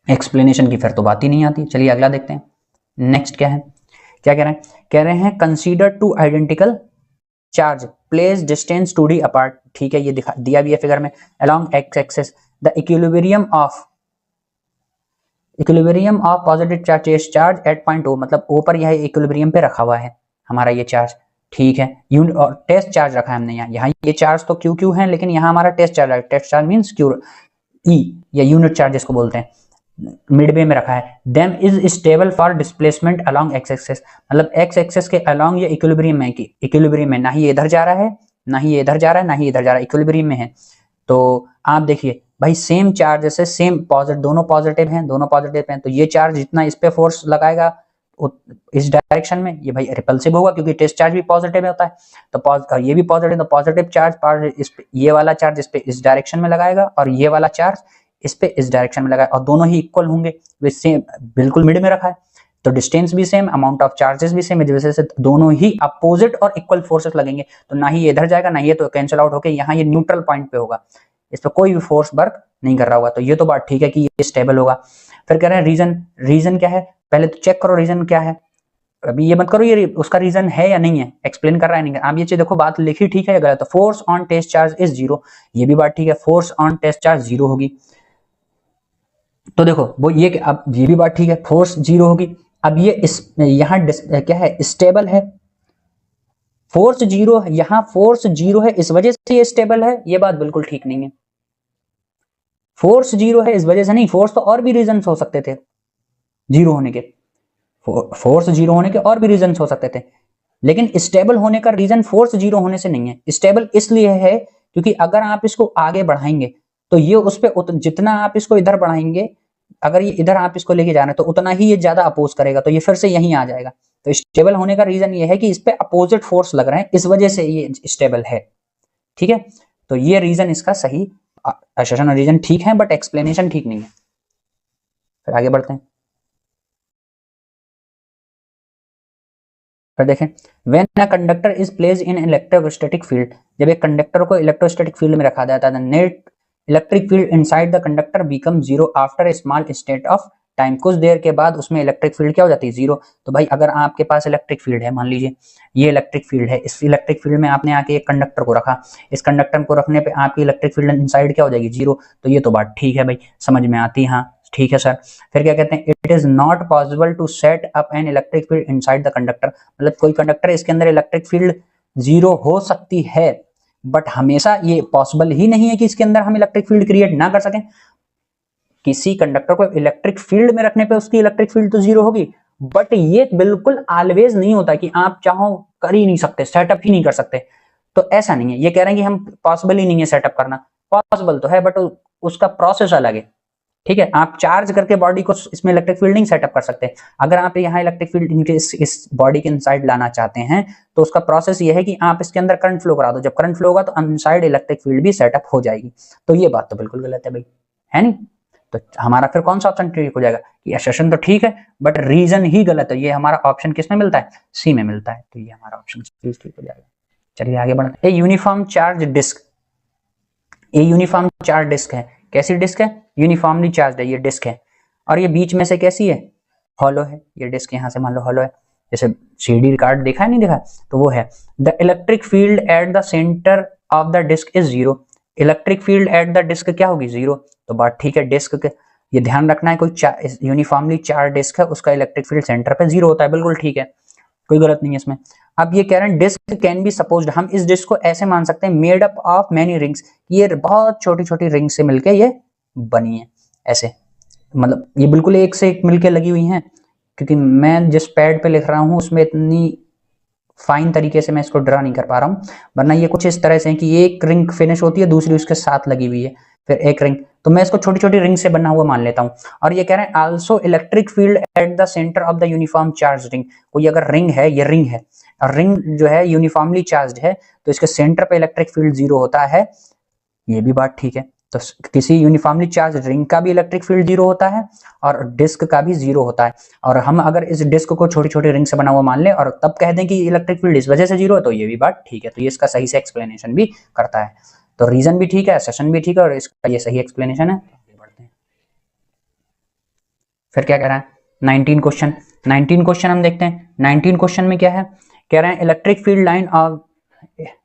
एक्सप्लेनेशन की फिर तो बात ही नहीं आती। चलिए अगला देखते हैं, नेक्स्ट क्या है, क्या कह रहे हैं, कह रहे हैं consider to identical charge place distance 2d apart, ठीक है, ये दिखा दिया भी है फिगर में, along X axis the equilibrium of positive charge at point O, मतलब ओ पर यह इक्विलिब्रियम पे रखा हुआ है हमारा ये चार्ज, ठीक है, यूनिट और टेस्ट चार्ज रखा है हमने यहाँ ये चार्ज तो क्यू क्यू है, लेकिन यहाँ हमारा टेस्ट चार्ज है, test charge means Q E या यूनिट चार्ज इसको बोलते हैं, मिडवे में रखा है, them is stable for displacement along X axis, मतलब एक्स एक्सिस के अलोंग ये इक्विलिब्रियम में, की इक्विलिब्रियम में, ना ही ये इधर जा रहा है, ना ही ये इधर जा रहा है, ना ही इधर जा रहा है, इक्विलिब्रियम में है। तो आप देखिए भाई सेम चार्ज से सेम पॉजिटिव, दोनों पॉजिटिव हैं, तो ये चार्ज जितना इस पे फोर्स लगाएगा इस डायरेक्शन में, ये भाई रिपल्सिव होगा क्योंकि टेस्ट चार्ज भी पॉजिटिव होता है, तो ये भी पॉजिटिव, तो पॉजिटिव चार्ज इस पे, ये वाला चार्ज इस पे इस डायरेक्शन में लगाएगा और ये वाला चार्ज इस पे इस डायरेक्शन में लगाएगा, और दोनों ही इक्वल होंगे, सेम बिल्कुल मिड में रखा है, तो डिस्टेंस भी सेम, अमाउंट ऑफ चार्जेस भी सेम, इस वजह से दोनों ही अपोजिट और इक्वल फोर्सेस लगेंगे, तो ना ही ये इधर जाएगा ना ये, तो कैंसिल आउट होकर यहाँ ये न्यूट्रल पॉइंट पे होगा, इस पर कोई भी फोर्स वर्क नहीं कर रहा होगा, तो ये तो बात ठीक है कि ये स्टेबल होगा। फिर कह रहे हैं रीजन क्या है, पहले तो चेक करो रीजन क्या है, अभी ये मत करो ये उसका रीजन है या नहीं है, एक्सप्लेन कर रहा है नहीं, आप ये चीज देखो, बात लिखी ठीक है या गलत, तो force on test charge is zero, ये भी बात ठीक है, force on test charge zero होगी, तो देखो वो ये, अब ये भी बात ठीक है, फोर्स जीरो होगी, अब ये इस यहाँ क्या है, स्टेबल है, फोर्स जीरो है, यहाँ फोर्स जीरो है इस वजह से ये स्टेबल है, ये बात बिल्कुल ठीक नहीं है, फोर्स जीरो है इस वजह से नहीं, फोर्स तो और भी रीजन हो सकते थे जीरो होने के, फोर्स जीरो होने के और भी रीजन हो सकते थे, लेकिन स्टेबल होने का रीजन फोर्स जीरो होने से नहीं है, स्टेबल इसलिए है क्योंकि अगर आप इसको आगे बढ़ाएंगे तो ये उस पर जितना आप इसको इधर बढ़ाएंगे, अगर ये इधर आप इसको लेके जा रहे हैं तो उतना ही ये ज्यादा अपोज करेगा, तो ये फिर से यहीं आ जाएगा, तो स्टेबल होने का रीजन ये है कि इस पे अपोजिट फोर्स लग रहे हैं, इस वजह से ये स्टेबल है, ठीक है, तो ये रीजन इसका सही, एसोसिएशन रीजन ठीक है बट एक्सप्लेनेशन ठीक नहीं है। फिर आगे बढ़ते हैं, फिर देखें, when a conductor is placed in electrostatic field, जब एक कंडक्टर को इलेक्ट्रोस्टैटिक फील्ड में रखा जाता है, net electric field inside the conductor become zero after a small state of time, कुछ देर के बाद उसमें इलेक्ट्रिक फील्ड क्या हो जाती है, जीरो। तो भाई अगर आपके पास इलेक्ट्रिक फील्ड है, मान लीजिए ये इलेक्ट्रिक फील्ड है, इस इलेक्ट्रिक फील्ड में आपने आके एक कंडक्टर को रखा, इस कंडक्टर को रखने पे आपकी इलेक्ट्रिक फील्ड इनसाइड क्या हो जाएगी, जीरो, तो ये तो बात ठीक है भाई, समझ में आती है, हाँ ठीक है सर। फिर क्या कहते हैं, it is not possible to set up an electric field inside the conductor, मतलब कोई कंडक्टर इसके अंदर इलेक्ट्रिक फील्ड जीरो हो सकती है बट हमेशा ये पॉसिबल ही नहीं है कि इसके अंदर हम इलेक्ट्रिक फील्ड क्रिएट ना कर सकें, किसी कंडक्टर को इलेक्ट्रिक फील्ड में रखने पे उसकी इलेक्ट्रिक फील्ड तो जीरो होगी, बट ये बिल्कुल ऑलवेज नहीं होता कि आप चाहो कर ही नहीं सकते, सेटअप ही नहीं कर सकते, तो ऐसा नहीं है, ये कह रहे हैं कि हम पॉसिबल ही नहीं है सेटअप करना, पॉसिबल तो है बट उसका प्रोसेस अलग है, ठीक है, आप चार्ज करके बॉडी को इसमें इलेक्ट्रिक फील्ड नहीं सेटअप कर सकते। अगर आप यहाँ इलेक्ट्रिक फील्ड इनके इस बॉडी के इनसाइड लाना चाहते हैं तो उसका प्रोसेस ये है कि आप इसके अंदर करंट फ्लो करा दो। जब करंट फ्लो होगा तो इनसाइड इलेक्ट्रिक फील्ड भी सेटअप हो जाएगी। तो ये बात तो बिल्कुल गलत है भाई, है नहीं? तो हमारा फिर कौन सा ऑप्शन ठीक हो जाएगा कि असर्शन तो ठीक है बट रीजन ही गलत है। ये हमारा ऑप्शन किस में मिलता है? सी में मिलता है। तो ये हमारा ऑप्शन ठीक हो जाएगा। चलिए आगे बढ़ते हैं। यूनिफॉर्म चार्ज डिस्क, ये यूनिफॉर्म चार्ज डिस्क है। कैसी डिस्क है? यूनिफॉर्मली चार्ज है ये डिस्क है। और ये बीच में से कैसी है? हॉलो है। ये डिस्क यहाँ से मान लो हॉलो है, जैसे सीडी कार्ड देखा है नहीं देखा, तो वो है। The electric field at the centre of the disc is zero. Electric field at the disc क्या होगी? जीरो। तो बात ठीक है। डिस्क के ये ध्यान रखना है, कोई यूनिफॉर्मली चार्ज डिस्क है उसका इलेक्ट्रिक फील्ड सेंटर पे जीरो होता है, बिल्कुल ठीक है, कोई गलत नहीं है इसमें। अब ये कह रहे हैं डिस्क कैन बी सपोज्ड, हम इस डिस्क को ऐसे मान सकते हैं made up of many rings, ये बहुत छोटी छोटी रिंग से मिलके ये बनी है। ऐसे मतलब ये बिल्कुल एक से एक मिलके लगी हुई हैं, क्योंकि मैं जिस पैड पे लिख रहा हूँ उसमें इतनी फाइन तरीके से मैं इसको ड्रा नहीं कर पा रहा हूँ, वरना ये कुछ इस तरह से है कि एक रिंग फिनिश होती है, दूसरी उसके साथ लगी हुई है, फिर एक रिंग, तो मैं इसको छोटी छोटी रिंग से बना हुआ मान लेता हूँ। और ये कह रहे हैं also electric field at the centre of the uniform charge ring. कोई अगर रिंग है, ये रिंग है और रिंग जो है यूनिफॉर्मली चार्ज है तो इसके सेंटर पे इलेक्ट्रिक फील्ड जीरो होता है, ये भी बात ठीक है। तो किसी यूनिफॉर्मली चार्ज रिंग का भी इलेक्ट्रिक फील्ड जीरो होता है और डिस्क का भी जीरो होता है। और हम अगर इस डिस्क को छोटी छोटी रिंग से बना हुआ मान लें और तब कह दें कि इलेक्ट्रिक फील्ड इस वजह से जीरो है, तो ये भी बात ठीक है। तो ये इसका सही से एक्सप्लेनेशन भी करता है। तो रीजन भी ठीक है, सेशन भी ठीक है और इसका ये सही एक्सप्लेनेशन है। आगे बढ़ते हैं। फिर क्या कह रहा है? 19 क्वेश्चन। 19 क्वेश्चन हम देखते हैं। 19 क्वेश्चन में क्या है? कह रहे हैं electric field line of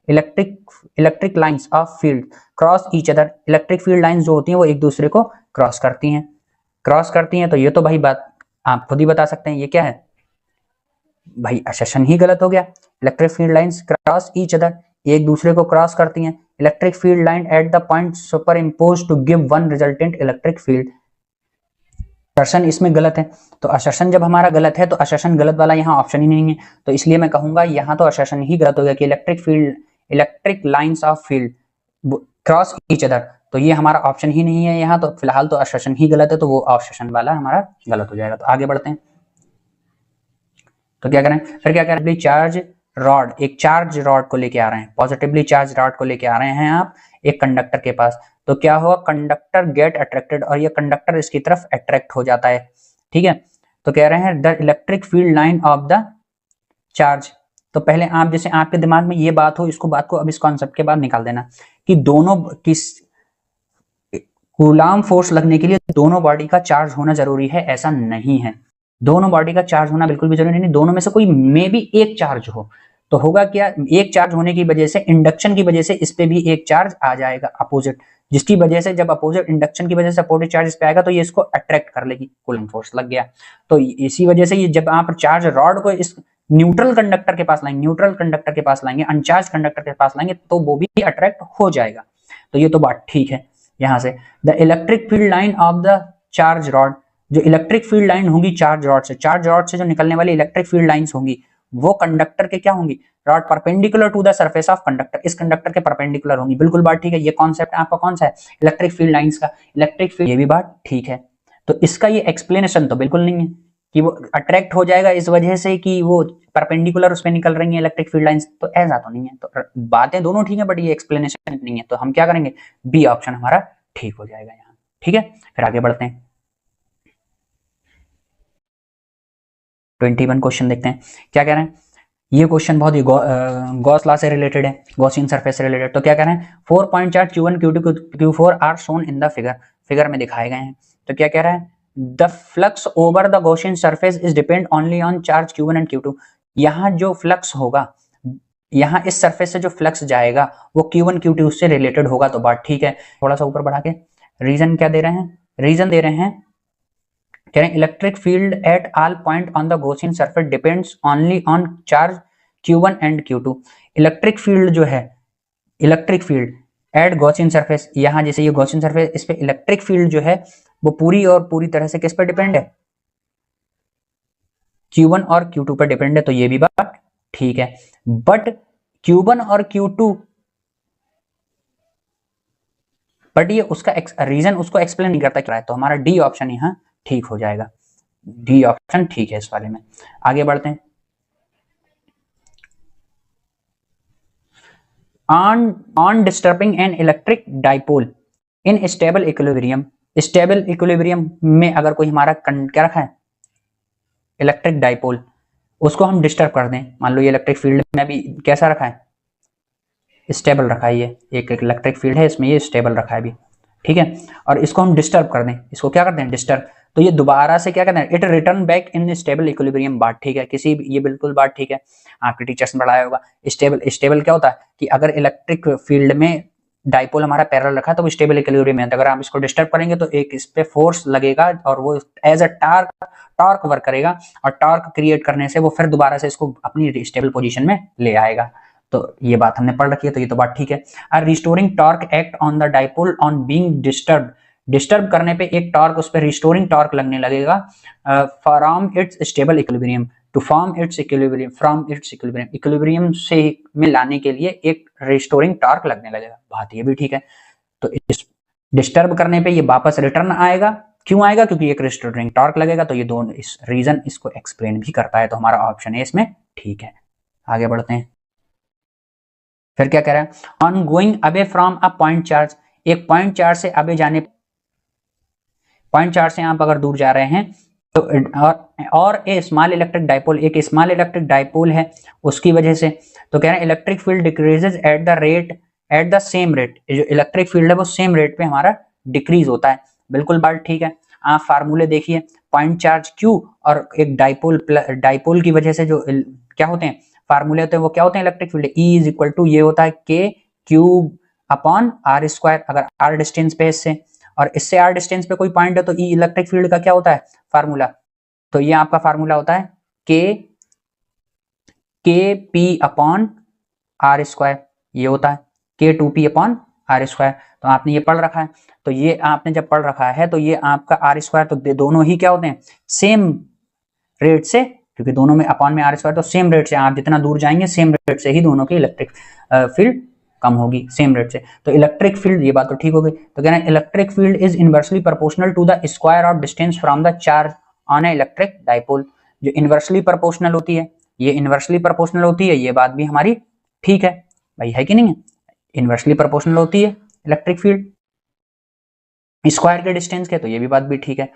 electric lines of field cross each other. Electric field lines जो होती हैं वो एक दूसरे को क्रॉस करती हैं। तो ये तो भाई बात आप खुद ही बता सकते हैं, ये क्या है भाई? असर्शन ही गलत हो गया। Electric field lines cross each other, एक दूसरे को क्रॉस करती हैं। Electric field line at the point superimpose to give one resultant electric field. Assertion इसमें गलत है। तो असर्शन जब हमारा गलत है तो असर्शन गलत वाला यहाँ ऑप्शन ही नहीं है, तो इसलिए मैं कहूंगा यहाँ तो असर्शन ही गलत हो गया कि electric lines of field cross each other, तो ये हमारा ऑप्शन ही नहीं है यहाँ। तो फिलहाल तो असर्शन ही गलत है, तो वो असर्शन वाला हमारा गलत हो जाएगा। तो आगे बढ़ते हैं। तो क्या करें फिर? क्या करें? चार्ज रॉड, एक चार्ज रॉड को लेके आ रहे हैं, पॉजिटिवली चार्ज रॉड को लेके आ रहे हैं आप एक कंडक्टर के पास। तो क्या हुआ? कंडक्टर गेट अट्रैक्टेड, और ये कंडक्टर इसकी तरफ अट्रैक्ट हो जाता है। ठीक है, तो कह रहे हैं the electric field line of the charge. तो पहले आप जैसे आपके दिमाग में ये बात हो, इसको बात को अब इस कॉन्सेप्ट के बाद निकाल देना कि दोनों किस कूलाम फोर्स लगने के लिए दोनों बॉडी का चार्ज होना जरूरी है, ऐसा नहीं है। दोनों बॉडी का चार्ज होना बिल्कुल भी जरूरी नहीं, दोनों में से कोई मे भी एक चार्ज हो। तो होगा क्या? एक चार्ज होने की वजह से, इंडक्शन की वजह से इस पे भी एक चार्ज आ जाएगा अपोजिट, जिसकी वजह से जब अपोजिट इंडक्शन की वजह से अपोजिट चार्ज इस पे आएगा तो ये इसको अट्रैक्ट कर लेगी, कूलिंग फोर्स लग गया। तो इसी वजह से ये जब आप चार्ज रॉड को इस न्यूट्रल कंडक्टर के पास लाएंगे, अनचार्ज कंडक्टर के पास लाएंगे, तो वो भी अट्रैक्ट हो जाएगा। तो ये तो बात ठीक है। यहां से the electric field line of the charge rod, जो इलेक्ट्रिक फील्ड लाइन होगी चार्ज रॉड से जो निकलने वाली इलेक्ट्रिक फील्ड लाइंस होंगी वो कंडक्टर के क्या होंगी? Rod perpendicular to the surface of conductor, इस कंडक्टर के परपेंडिकुलर होंगी। बिल्कुल बात ठीक है। ये कॉन्सेप्ट आपका कौन सा है? इलेक्ट्रिक फील्ड लाइंस का। इलेक्ट्रिक फील्ड, ये भी बात ठीक है। तो इसका ये एक्सप्लेनेशन तो बिल्कुल नहीं है कि वो अट्रैक्ट हो जाएगा इस वजह से कि वो परपेंडिकुलर उस पर निकल रही है इलेक्ट्रिक फील्ड लाइंस, तो ऐसा तो नहीं है। तो बातें दोनों ठीक है बट ये एक्सप्लेनेशन नहीं है। तो हम क्या करेंगे? बी ऑप्शन हमारा ठीक हो जाएगा यहाँ। ठीक है, फिर आगे बढ़ते हैं। 21 क्वेश्चन देखते हैं क्या कह रहे हैं। ये क्वेश्चन बहुत ही गॉस लॉ से रिलेटेड है, गॉसियन सरफेस से रिलेटेड। तो क्या कह रहे हैं? 4 point charge Q1 Q2 Q4 are shown in the figure में दिखाए गए हैं। तो क्या कह रहा है? The flux over the Gaussian surface is depend only on charge Q1 and Q2। यहाँ जो फ्लक्स होगा, यहाँ इस सरफेस से जो फ्लक्स जाएगा वो Q1 Q2 से रिलेटेड होगा, तो बात ठीक है। थोड़ा सा ऊपर बढ़ा के रीजन क्या दे रहे हैं? रीजन दे रहे हैं, कह रहे हैं electric field at all point on the Gaussian surface depends only on charge Q1 and Q2। Electric field जो है, electric field eight Gaussian surface, यहाँ जैसे ये गॉसियन सरफेस, इस पे इलेक्ट्रिक फील्ड जो है वो पूरी और पूरी तरह से किस पर डिपेंड है? Q1 और Q2 पर डिपेंड है। तो ये भी बात ठीक है। बट Q1 और Q2 बट ये उसका रीजन उसको एक्सप्लेन नहीं करता क्या है, तो हमारा डी ऑप्शन यहाँ ठीक हो जाएगा। डी ऑप्शन ठीक है इस वाले में। आगे बढ़ते हैं। On disturbing an electric dipole in stable equilibrium, stable equilibrium में अगर कोई हमारा क्या रखा है इलेक्ट्रिक डाइपोल, उसको हम डिस्टर्ब कर दें, मान लो ये इलेक्ट्रिक फील्ड में अभी कैसा रखा है, स्टेबल रखा है, ये एक इलेक्ट्रिक फील्ड है इसमें ये स्टेबल रखा है अभी, ठीक है, और इसको हम डिस्टर्ब कर दें, इसको क्या करते हैं डिस्टर्ब, तो ये दोबारा से क्या करते हैं it return back in stable equilibrium. बात ठीक है, किसी ये बिल्कुल बात ठीक है, आपके टीचर्स ने पढ़ाया होगा। स्टेबल क्या होता है कि अगर इलेक्ट्रिक फील्ड में डाइपोल हमारा पैरेलल रखा तो वो स्टेबल इक्विलिब्रियम में है, तो अगर हम इसको डिस्टर्ब करेंगे तो एक इस पे फोर्स लगेगा और वो एज अ टॉर्क वर्क करेगा, और टॉर्क क्रिएट करने से वो फिर दोबारा से इसको अपनी स्टेबल पोजीशन में ले आएगा। तो ये बात हमने पढ़ रखी है, तो ये तो बात ठीक है। Restoring torque act on the dipole on being disturb, disturb करने पे एक टॉर्क उस पर रिस्टोरिंग टॉर्क लगने लगेगा from its stable equilibrium to form its equilibrium, from its equilibrium, equilibrium से में लाने के लिए एक रिस्टोरिंग टॉर्क लगने लगेगा। बात ये भी ठीक है। तो इस डिस्टर्ब करने पे ये वापस रिटर्न आएगा, क्यों आएगा, क्योंकि एक रिस्टोरिंग टॉर्क लगेगा। तो ये दोनों इस रीजन इसको एक्सप्लेन भी करता है, तो हमारा ऑप्शन है इसमें ठीक है। आगे बढ़ते हैं। फिर क्या कह रहा है, on going away from a point charge, एक पॉइंट चार्ज से अवे जाने, पॉइंट चार्ज से आप अगर दूर जा रहे हैं तो और ए स्मॉल इलेक्ट्रिक डाइपोल, एक स्मॉल इलेक्ट्रिक डाइपोल है उसकी वजह से, तो कह रहे हैं electric field decreases at the rate, at the same rate, जो इलेक्ट्रिक फील्ड है वो सेम रेट पे हमारा डिक्रीज होता है। बिल्कुल बात ठीक है। आप फार्मूले देखिए, पॉइंट चार्ज Q और एक डाइपोल की वजह से जो क्या होते हैं फार्मूले होते हैं वो क्या होते हैं electric field, E is equal to ये होता है K cube upon R square, अगर R डिस्टेंस पे इससे और इससे R डिस्टेंस पे कोई पॉइंट है तो E इलेक्ट्रिक फील्ड का क्या होता है फार्मूला, तो ये आपका फार्मूला होता है के पी अपॉन आर स्क्वायर, ये होता है K two P upon R square. तो आपने ये पढ़ रखा है, तो ये आपने जब पढ़ रखा है तो ये आपका आर स्क्वायर, तो दोनों ही क्या होते हैं सेम रेट से, क्योंकि दोनों में अपॉन में आर स्क्वायर, तो सेम रेट से आप जितना दूर जाएंगे सेम रेट से ही दोनों की इलेक्ट्रिक फील्ड कम होगी, सेम रेट से। तो इलेक्ट्रिक फील्ड, ये बात तो ठीक हो गई। तो कह रहे हैं electric field is inversely proportional to the square of distance from the charge on a electric dipole, जो इनवर्सली प्रोपोर्शनल होती है, ये इनवर्सली प्रोपोर्शनल होती है, ये बात भी हमारी ठीक है भाई, है कि नहीं है, इनवर्सली प्रोपोर्शनल होती है इलेक्ट्रिक फील्ड स्क्वायर के डिस्टेंस के, तो ये भी बात भी ठीक है।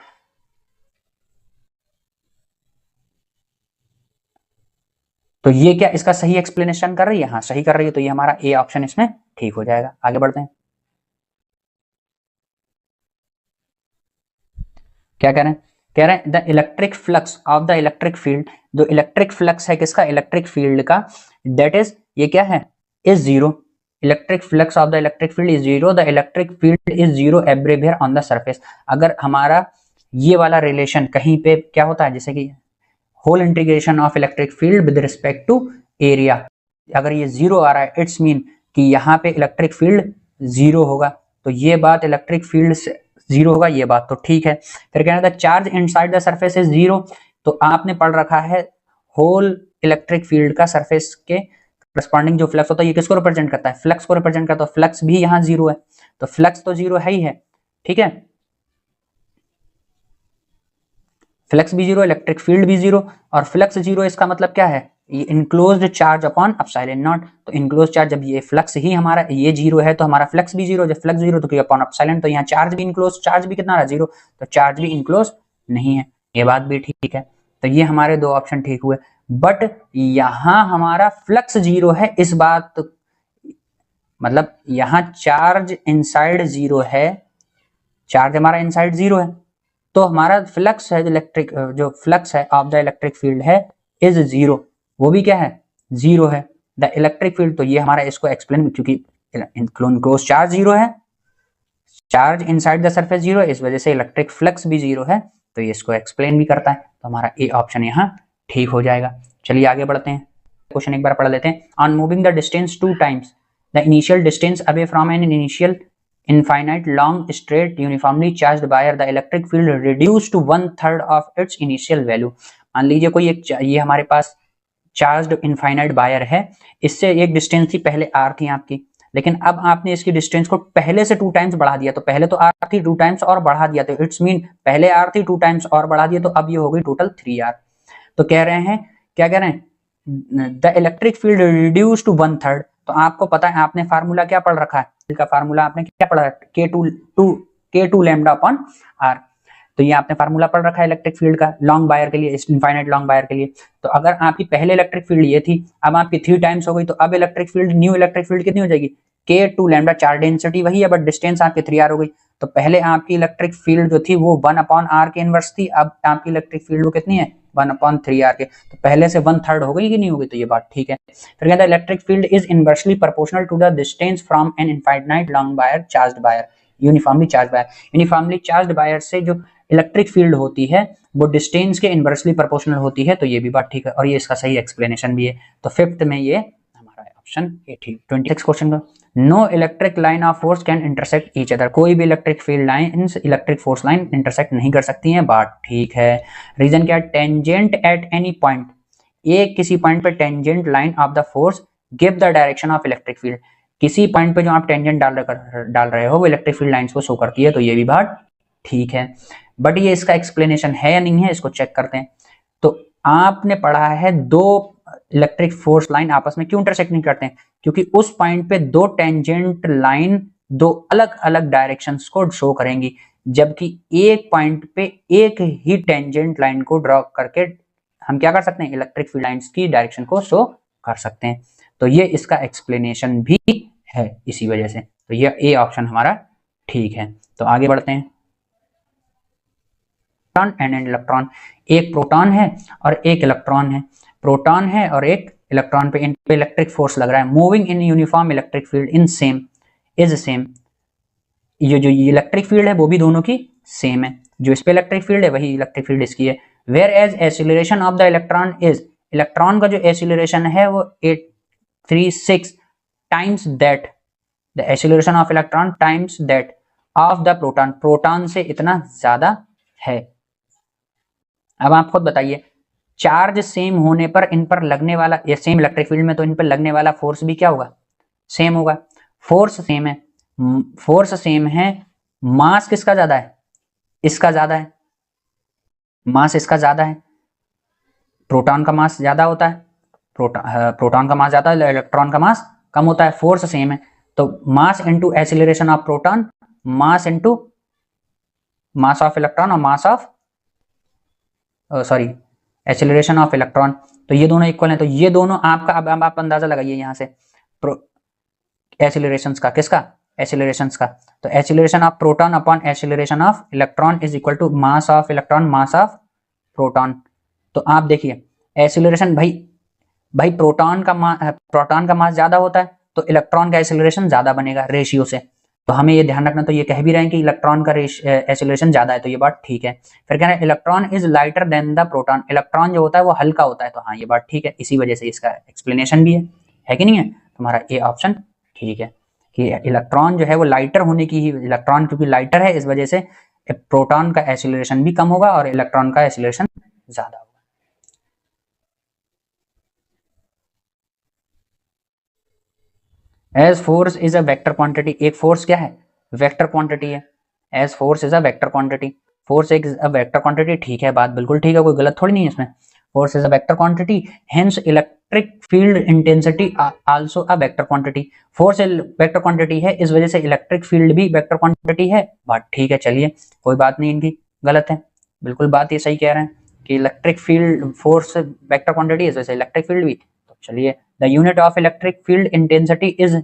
तो ये क्या इसका सही एक्सप्लेनेशन कर रही है, हाँ सही कर रही है, तो ये हमारा ए ऑप्शन इसमें ठीक हो जाएगा। आगे बढ़ते हैं। क्या कह रहे हैं, कह रहे हैं the electric flux of the electric field, जो इलेक्ट्रिक फ्लक्स है किसका इलेक्ट्रिक फील्ड का, दैट इज ये क्या है is zero, electric flux of the electric field is zero, the electric field is zero everywhere on the surface. अगर हमारा ये वाला रिलेशन कहीं पे क्या होता है, जैसे कि whole integration of electric field with respect to area, अगर ये जीरो आ रहा है इट्स मीन कि यहाँ पे इलेक्ट्रिक फील्ड जीरो होगा, तो ये बात इलेक्ट्रिक फील्ड से जीरो होगा, ये बात तो ठीक है। फिर कहना था charge inside the surface is zero, तो आपने पढ़ रखा है होल इलेक्ट्रिक फील्ड का सरफेस के करस्पॉन्डिंग जो फ्लक्स होता है ये किसको रिप्रेजेंट करता है, फ्लक्स को रिप्रेजेंट करता है, तो फ्लक्स भी यहाँ जीरो है, तो फ्लक्स तो जीरो है ही है, ठीक है, फ्लक्स भी जीरो, इलेक्ट्रिक फील्ड भी जीरो, और फ्लक्स जीरो इसका मतलब क्या है, ये enclosed charge upon epsilon not, तो इनक्लोज चार्ज जब ये फ्लक्स ही हमारा ये जीरो है तो हमारा फ्लक्स भी जीरो, जब फ्लक्स जीरो तो अपॉन एप्सिलॉन, तो यहाँ चार्ज भी इनक्लोज, चार्ज भी कितना रहा जीरो, तो चार्ज भी इनक्लोज नहीं है, ये बात भी ठीक है। तो ये हमारे दो ऑप्शन ठीक हुए, बट यहाँ हमारा फ्लक्स जीरो है, इस बात मतलब यहाँ चार्ज इनसाइड जीरो है, चार्ज हमारा इनसाइड जीरो है, तो हमारा फ्लक्स है इलेक्ट्रिक, जो फ्लक्स है ऑफ द इलेक्ट्रिक फील्ड है इज जीरो, वो भी क्या है जीरो है द इलेक्ट्रिक फील्ड, तो ये हमारा इसको एक्सप्लेन, क्योंकि इनक्लोज चार्ज जीरो है, charge inside the surface zero, इस वजह से इलेक्ट्रिक फ्लक्स भी जीरो है, तो ये इसको एक्सप्लेन भी करता है, तो हमारा ए ऑप्शन यहाँ ठीक हो जाएगा। चलिए आगे बढ़ते हैं, क्वेश्चन एक बार पढ़ लेते हैं। On moving the distance two times the initial distance away from an initial infinite long straight uniformly charged wire the electric field reduced to 1/3 of its initial value। मान लीजिए कोई एक ये हमारे पास चार्ज्ड इनफाइनाइट वायर है, इससे एक distance थी पहले r थी आपकी, लेकिन अब आपने इसकी डिस्टेंस को पहले से 2 टाइम्स बढ़ा दिया, तो पहले तो r थी 2 टाइम्स और बढ़ा दिया, तो इट्स मीन पहले r थी 2 टाइम्स और बढ़ा दिया, तो अब ये हो गई टोटल 3r। तो कह रहे हैं, क्या कह रहे हैं, the electric field reduce to 1/3। तो आपको पता है, आपने फार्मूला क्या पढ़ रखा है, का फार्मूला आपने क्या पढ़ा है, K2 लैम्डा अपॉन r। तो ये आपने फार्मूला पढ़ रखा है इलेक्ट्रिक फील्ड का लॉन्ग वायर के लिए, इनफाइनाइट लॉन्ग वायर के लिए। तो अगर आपकी पहले इलेक्ट्रिक फील्ड ये थी, अब आपकी 3 टाइम्स हो गई, तो अब electric field, new electric field कितनी हो जाएगी, K2 लैम्डा, चार्ज डेंसिटी वही है बट डिस्टेंस आपकी 3r हो गई। तो पहले आपकी इलेक्ट्रिक फील्ड जो थी वो 1/r के इनवर्स थी, अब आपकी इलेक्ट्रिक फील्ड वो कितनी है, 1/3r के। तो पहले से 1/3 हो गई कि नहीं हो गई, तो ये बात ठीक है। फिर कहता है electric field is inversely proportional to the distance from an infinite long wire charged wire, uniformly charged wire. Uniformly charged wire से जो इलेक्ट्रिक फील्ड होती है वो डिस्टेंस के इनवर्सली प्रोपोर्शनल होती है, तो ये भी बात ठीक है और ये इसका सही एक्सप्लेनेशन भी है। तो फिफ्थ में ये हमारा ऑप्शन ए ठीक। 26 क्वेश्चन का, no electric line of force can intersect each other. कोई भी electric field line electric force line intersect नहीं कर सकती हैं, बात ठीक है। रीजन क्या है, टेंजेंट एट एनी पॉइंट, एक किसी पॉइंट पे tangent line of the force give the direction of electric field. किसी पॉइंट पे जो आप टेंजेंट डाल रहे हो वो इलेक्ट्रिक फील्ड लाइंस को शो करती है, तो ये भी बात ठीक है। बट ये इसका एक्सप्लेनेशन है या नहीं है, इसको चेक करते हैं। तो आपने पढ़ा है दो इलेक्ट्रिक फोर्स लाइन आपस में क्यों इंटरसेक्ट नहीं करते हैं, क्योंकि उस पॉइंट पे दो टेंजेंट लाइन दो अलग अलग डायरेक्शंस को शो करेंगी, जबकि एक पॉइंट पे एक ही टेंजेंट लाइन को ड्रॉ करके हम क्या कर सकते हैं, इलेक्ट्रिक फील्ड लाइंस की डायरेक्शन को शो कर सकते हैं। तो ये इसका एक्सप्लेनेशन भी है इसी वजह से, तो ये ए ऑप्शन हमारा ठीक है। तो आगे बढ़ते हैं, प्रोटॉन एंड इलेक्ट्रॉन, एक प्रोटॉन है और एक इलेक्ट्रॉन है, प्रोटॉन है और एक इलेक्ट्रॉन पे, इन पे इलेक्ट्रिक फोर्स लग रहा है, moving in uniform electric field in same is same. ये जो इलेक्ट्रिक फील्ड है वो भी दोनों की सेम है, जो इस पे इलेक्ट्रिक फील्ड है वही इलेक्ट्रिक फील्ड इसकी है। Whereas acceleration of the electron is, electron का जो एक्सीलरेशन है वो 836 times that, the acceleration of electron times that of the proton, proton से इतना ज्यादा है। अब आप खुद बताइए, चार्ज सेम होने पर इन पर लगने वाला, ये सेम इलेक्ट्रिक फील्ड में, तो इन पर लगने वाला फोर्स भी क्या होगा, सेम होगा। फोर्स सेम है, फोर्स सेम है, मास किसका ज्यादा है, इसका ज्यादा है, मास इसका ज्यादा है, प्रोटॉन का मास ज्यादा होता है, प्रोटॉन का मास ज्यादा है, इलेक्ट्रॉन का मास कम होता है, फोर्स सेम है। तो mass into acceleration of proton, mass into mass of electron और mass of sorry acceleration of electron, तो ये दोनों इक्वल हैं। तो ये दोनों आपका, अब आप अंदाजा लगाइए यहाँ से एक्सीलरेशंस का, किसका, एक्सीलरेशंस का। तो acceleration of proton upon acceleration of electron is equal to mass of electron mass of proton. तो आप देखिए एक्सीलरेशन, भाई प्रोटॉन का मास ज्यादा होता है तो इलेक्ट्रॉन का एक्सीलरेशन ज्यादा बनेगा रेशियो से, तो हमें ये ध्यान रखना। तो ये कह भी रहे हैं कि इलेक्ट्रॉन का एक्सीलरेशन ज्यादा है, तो ये बात ठीक है। फिर कह रहे हैं electron is lighter than the proton, electron जो होता है वो हल्का होता है, तो हाँ ये बात ठीक है, इसी वजह से इसका एक्सप्लेनेशन भी है कि नहीं है। तुम्हारा ए ऑप्शन ठीक है कि इलेक्ट्रॉन जो है वो लाइटर होने की ही, इलेक्ट्रॉन क्योंकि लाइटर है इस वजह से प्रोटॉन का एक्सीलरेशन भी कम होगा और इलेक्ट्रॉन का एक्सीलरेशन ज्यादा होगा। As force is a vector quantity, एक फोर्स क्या है, वेक्टर क्वांटिटी है। As force is a vector quantity, force एक वेक्टर क्वांटिटी, ठीक है, बात बिल्कुल ठीक है, कोई गलत थोड़ी नहीं है इसमें। Force is a vector quantity, hence electric field intensity also a vector quantity. Force vector quantity है, इस वजह से इलेक्ट्रिक फील्ड भी वेक्टर क्वांटिटी है, बात ठीक है। चलिए कोई बात नहीं इनकी गलत है, बिल्कुल बात ये सही कह रहे हैं कि electric field force vector quantity, इस वजह से इलेक्ट्रिक फील्ड भी। तो चलिए, the unit of electric field intensity is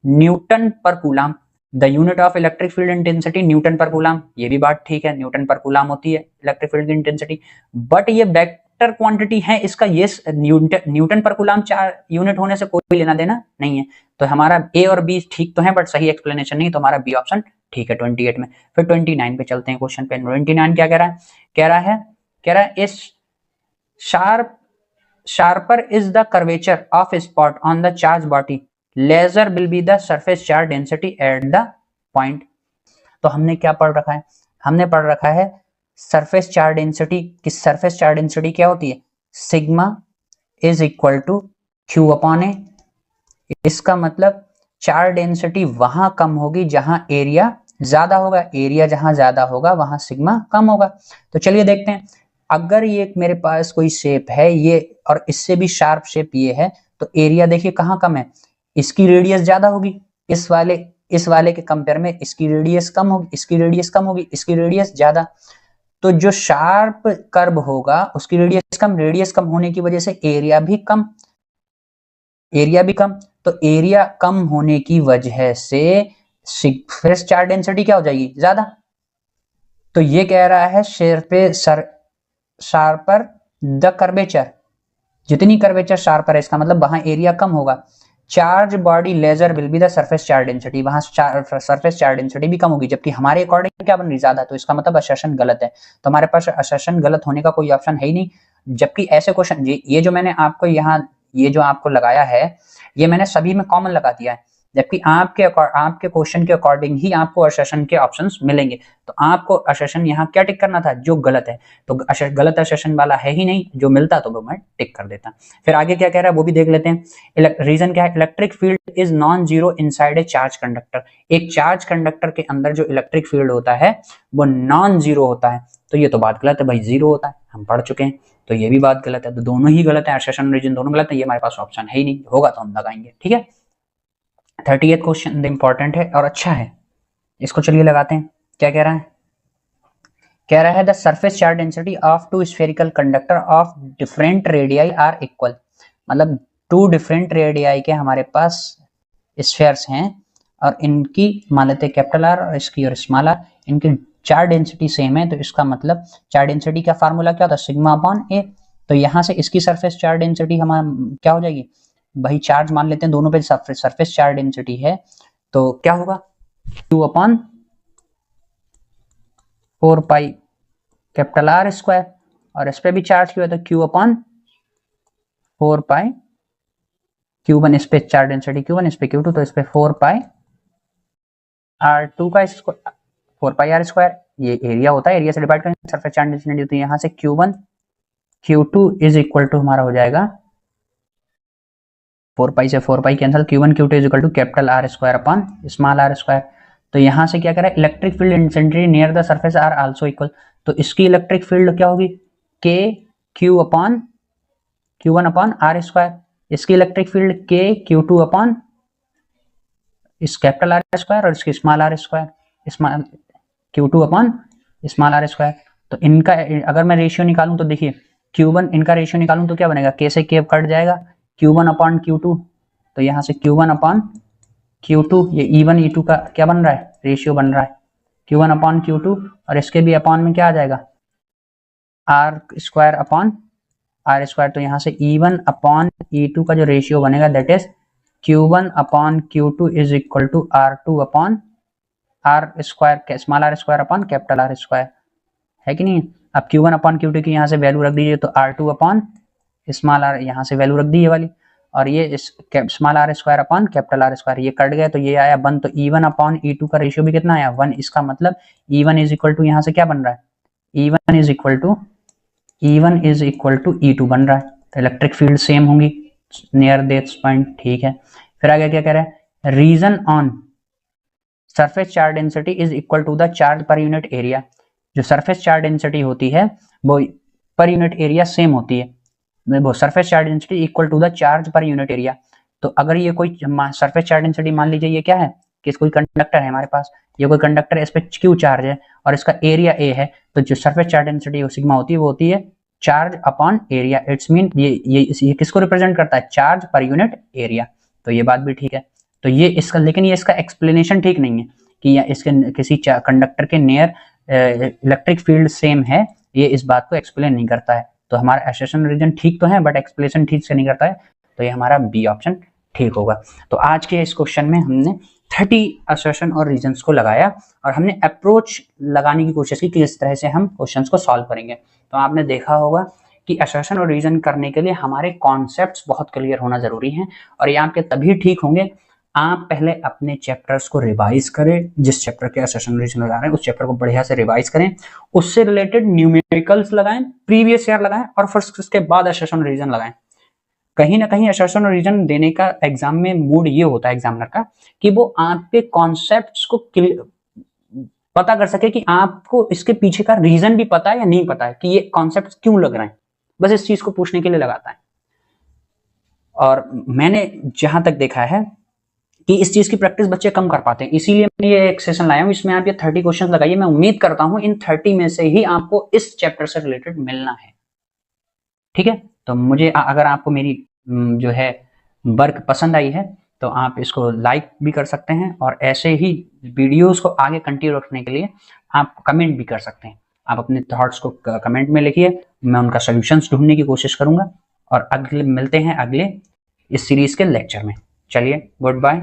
newton per coulomb, the unit of electric field intensity newton per coulomb, ये भी बात ठीक है, न्यूटन पर कूलम होती है इलेक्ट्रिक फील्ड की इंटेंसिटी। बट ये वेक्टर क्वांटिटी है, इसका ये न्यूटन पर कूलम यूनिट होने से कोई लेना देना नहीं है। तो हमारा ए और बी ठीक तो है बट सही एक्सप्लेनेशन नहीं, तो हमारा बी ऑप्शन ठीक है 28 में। फिर 29 पे चलते हैं, क्वेश्चन पे 29 क्या कह रहा है, कह रहा है इस sharper is the curvature of a spot on the charge body, lesser will be the surface charge density at the point। तो हमने क्या पढ़ रखा है, हमने पढ़ रखा है सरफेस चार्ज डेंसिटी की, सरफेस चार्ज डेंसिटी क्या होती है, sigma is equal to q upon A. इसका मतलब चार्ज डेंसिटी वहां कम होगी जहां एरिया ज्यादा होगा, एरिया जहां ज्यादा होगा वहां सिग्मा कम होगा। तो चलिए देखते हैं, अगर ये मेरे पास कोई शेप है ये और इससे भी शार्प शेप ये है, तो एरिया देखिए कहाँ कम है, इसकी रेडियस ज्यादा होगी, इस वाले के कंपेयर में इसकी रेडियस कम होगी, इसकी रेडियस कम होगी, इसकी रेडियस ज्यादा। तो जो शार्प कर्व होगा उसकी रेडियस कम होने की वजह से एरिया भी कम, तो एरिया कम होने की वजह से सरफेस चार्ज डेंसिटी क्या हो जाएगी, ज्यादा। तो ये कह रहा है शार्पर द कर्वेचर, जितनी कर्वेचर शार्पर है इसका मतलब वहां एरिया कम होगा। Charge body larger will be the surface charge density, वहां सरफेस चार्ज डेंसिटी भी कम होगी, जबकि हमारे अकॉर्डिंग क्या बन रही, ज्यादा। तो इसका मतलब असर्शन गलत है, तो हमारे पास असर्शन गलत होने का कोई ऑप्शन है ही नहीं। जबकि ऐसे क्वेश्चन ये जो मैंने आपको यहाँ ये जो आपको लगाया है ये मैंने सभी में कॉमन लगा दिया है, जबकि आपके क्वेश्चन के अकॉर्डिंग ही आपको असर्शन के ऑप्शंस मिलेंगे। तो आपको असर्शन यहाँ क्या टिक करना था, जो गलत है। तो गलत असर्शन वाला है ही नहीं, जो मिलता तो वो मैं टिक कर देता। फिर आगे क्या कह रहा है वो भी देख लेते हैं। रीजन क्या है, electric field is non zero inside a charge conductor. एक चार्ज कंडक्टर के अंदर जो इलेक्ट्रिक फील्ड होता है वो नॉन जीरो होता है। तो ये तो बात गलत है भाई, जीरो होता है, हम पढ़ चुके हैं। तो ये भी बात गलत है, तो दोनों ही गलत है, असर्शन रीजन दोनों गलत है। ये हमारे पास ऑप्शन है ही नहीं, होगा तो हम लगाएंगे, ठीक है। 38 क्वेश्चन इंपॉर्टेंट है और अच्छा है, इसको चलिए लगाते हैं। क्या कह रहा है, कह रहा है the surface charge density of two spherical conductor of different radii are equal. मतलब टू डिफरेंट रेडियाई के हमारे पास स्फेयर्स हैं और इनकी मान लेते हैं कैपिटल आर और इसकी और स्मॉल आर, इनकी चार्ज डेंसिटी सेम है। तो इसका मतलब चार्ज डेंसिटी का फार्मूला क्या होता है, सिग्मा अपॉन ए। तो यहाँ से इसकी सरफेस चार्ज डेंसिटी हमारा क्या हो जाएगी भाई, चार्ज मान लेते हैं दोनों पे सरफेस चार्ज डेंसिटी है, तो क्या होगा Q upon 4 pi capital R square, और इस पे भी चार्ज क्यों है तो Q अपॉन 4 पाई Q1, इस पे चार्ज डेंसिटी Q1, इस पे Q2, तो इस पे 4 पाई R2 का स्क्वायर, 4 पाई R स्क्वायर, ये एरिया होता है, एरिया से डिवाइड करेंगे, सरफेस चार्ज डेंसिटी होती है। यहाँ से Q1 Q2 is equal to हमारा हो जाएगा 4 पाई से 4 pi cancel, Q1 Q2 is equal to capital R square upon small are square. तो यहाँ से क्या करें, electric field intensity near the surface are also equal. तो इसकी इलेक्ट्रिक फील्ड क्या होगी, K Q upon Q1 upon R square, इसकी electric field K Q2 upon इस कैपिटल आर स्क्वायर और इसकी small are square, small Q2 upon small are square. तो इनका अगर मैं रेशियो निकालूं तो देखिए Q1 इनका रेशियो निकालूं तो क्या बनेगा, K से K कट जाएगा, Q1 अपॉन Q2, तो यहाँ से Q1 अपॉन Q2, ये E1 E2 का क्या बन रहा है, रेशियो बन रहा है, Q1 अपॉन Q2, और इसके भी अपॉन में क्या आ जाएगा, R square upon R square. तो यहाँ से E1 अपॉन E2 का जो रेशियो बनेगा that is Q1 upon Q2 is equal to R2 upon R square, small are square upon capital R square, है कि नहीं। अब Q1 अपॉन Q2 की यहाँ से वैल्यू रख दीजिए, तो R2 अपॉन स्मॉल आर यहाँ से वैल्यू रख दी ये वाली, और ये small are square upon capital R square, ये कट गया तो ये आया 1। तो E1 अपॉन E2 का रेशियो भी कितना आया, 1। इसका मतलब E1 इज इक्वल टू यहाँ से क्या बन रहा है, E1 is equal to E2 बन रहा है। तो इलेक्ट्रिक फील्ड सेम होंगी नियर दिस पॉइंट, ठीक है। फिर आगे क्या कह रहा है, region on surface charge density is equal to the charge per unit area. जो सरफेस चार्ज डेंसिटी होती है वो पर यूनिट एरिया सेम होती है, वो surface charge density equal to the charge per unit area. तो अगर ये कोई सरफेस चार्ज डेंसिटी मान लीजिए ये क्या है कि कोई कंडक्टर है हमारे पास, ये कोई कंडक्टर है, इस पे Q चार्ज है और इसका एरिया A है, तो जो सरफेस चार्ज डेंसिटी सिग्मा होती है वो होती है charge upon area. It's mean ये किसको रिप्रेजेंट करता है, चार्ज पर यूनिट एरिया। तो ये बात भी ठीक है। तो ये इसका, लेकिन ये इसका एक्सप्लेनेशन ठीक नहीं है कि इसके किसी कंडक्टर के नियर इलेक्ट्रिक फील्ड सेम है, ये इस बात को एक्सप्लेन नहीं करता है। तो हमारा असर्शन रीजन ठीक तो है बट एक्सप्लेनेशन ठीक से नहीं करता है, तो ये हमारा बी ऑप्शन ठीक होगा। तो आज के इस क्वेश्चन में हमने 30 असर्शन और रीजंस को लगाया और हमने अप्रोच लगाने की कोशिश की कि किस तरह से हम क्वेश्चंस को सॉल्व करेंगे। तो आपने देखा होगा कि असर्शन और रीजन करने के लिए हमारे कॉन्सेप्ट्स बहुत क्लियर होना जरूरी है, और ये आपके तभी ठीक होंगे आप पहले अपने चैप्टर्स को रिवाइज करें, जिस चैप्टर के असर्शन रीजन लगा रहे हैं उस चैप्टर को बढ़िया से रिवाइज करें, उससे रिलेटेड न्यूमेरिकल्स लगाएं, प्रीवियस ईयर लगाएं, और फिर उसके बाद असर्शन रीजन लगाएं। कहीं ना कहीं असर्शन और रीजन देने का एग्जाम में मूड ये होता है एग्जामिनर का कि वो आपके कॉन्सेप्ट्स को पता कर सके कि आपको इसके पीछे का रीजन भी पता है या नहीं पता है, कि ये कॉन्सेप्ट क्यों लग रहे हैं, बस इस चीज को पूछने के लिए लगाता है। और मैंने जहां तक देखा है कि इस चीज की प्रैक्टिस बच्चे कम कर पाते हैं, इसीलिए मैं ये एक सेशन लाया हूं, इसमें आप ये 30 क्वेश्चन लगाइए। मैं उम्मीद करता हूं इन 30 में से ही आपको इस चैप्टर से रिलेटेड मिलना है। ठीक है, तो मुझे अगर आपको मेरी जो है वर्क पसंद आई है तो आप इसको लाइक भी कर सकते हैं, और ऐसे ही वीडियोस को आगे कंटिन्यू रखने के लिए आप कमेंट भी कर सकते हैं। आप अपने थॉट्स को कमेंट में लिखिए, मैं उनका सॉल्यूशंस ढूंढने की कोशिश करूंगा। और अगले मिलते हैं अगले इस सीरीज के लेक्चर में। चलिए, गुड बाय।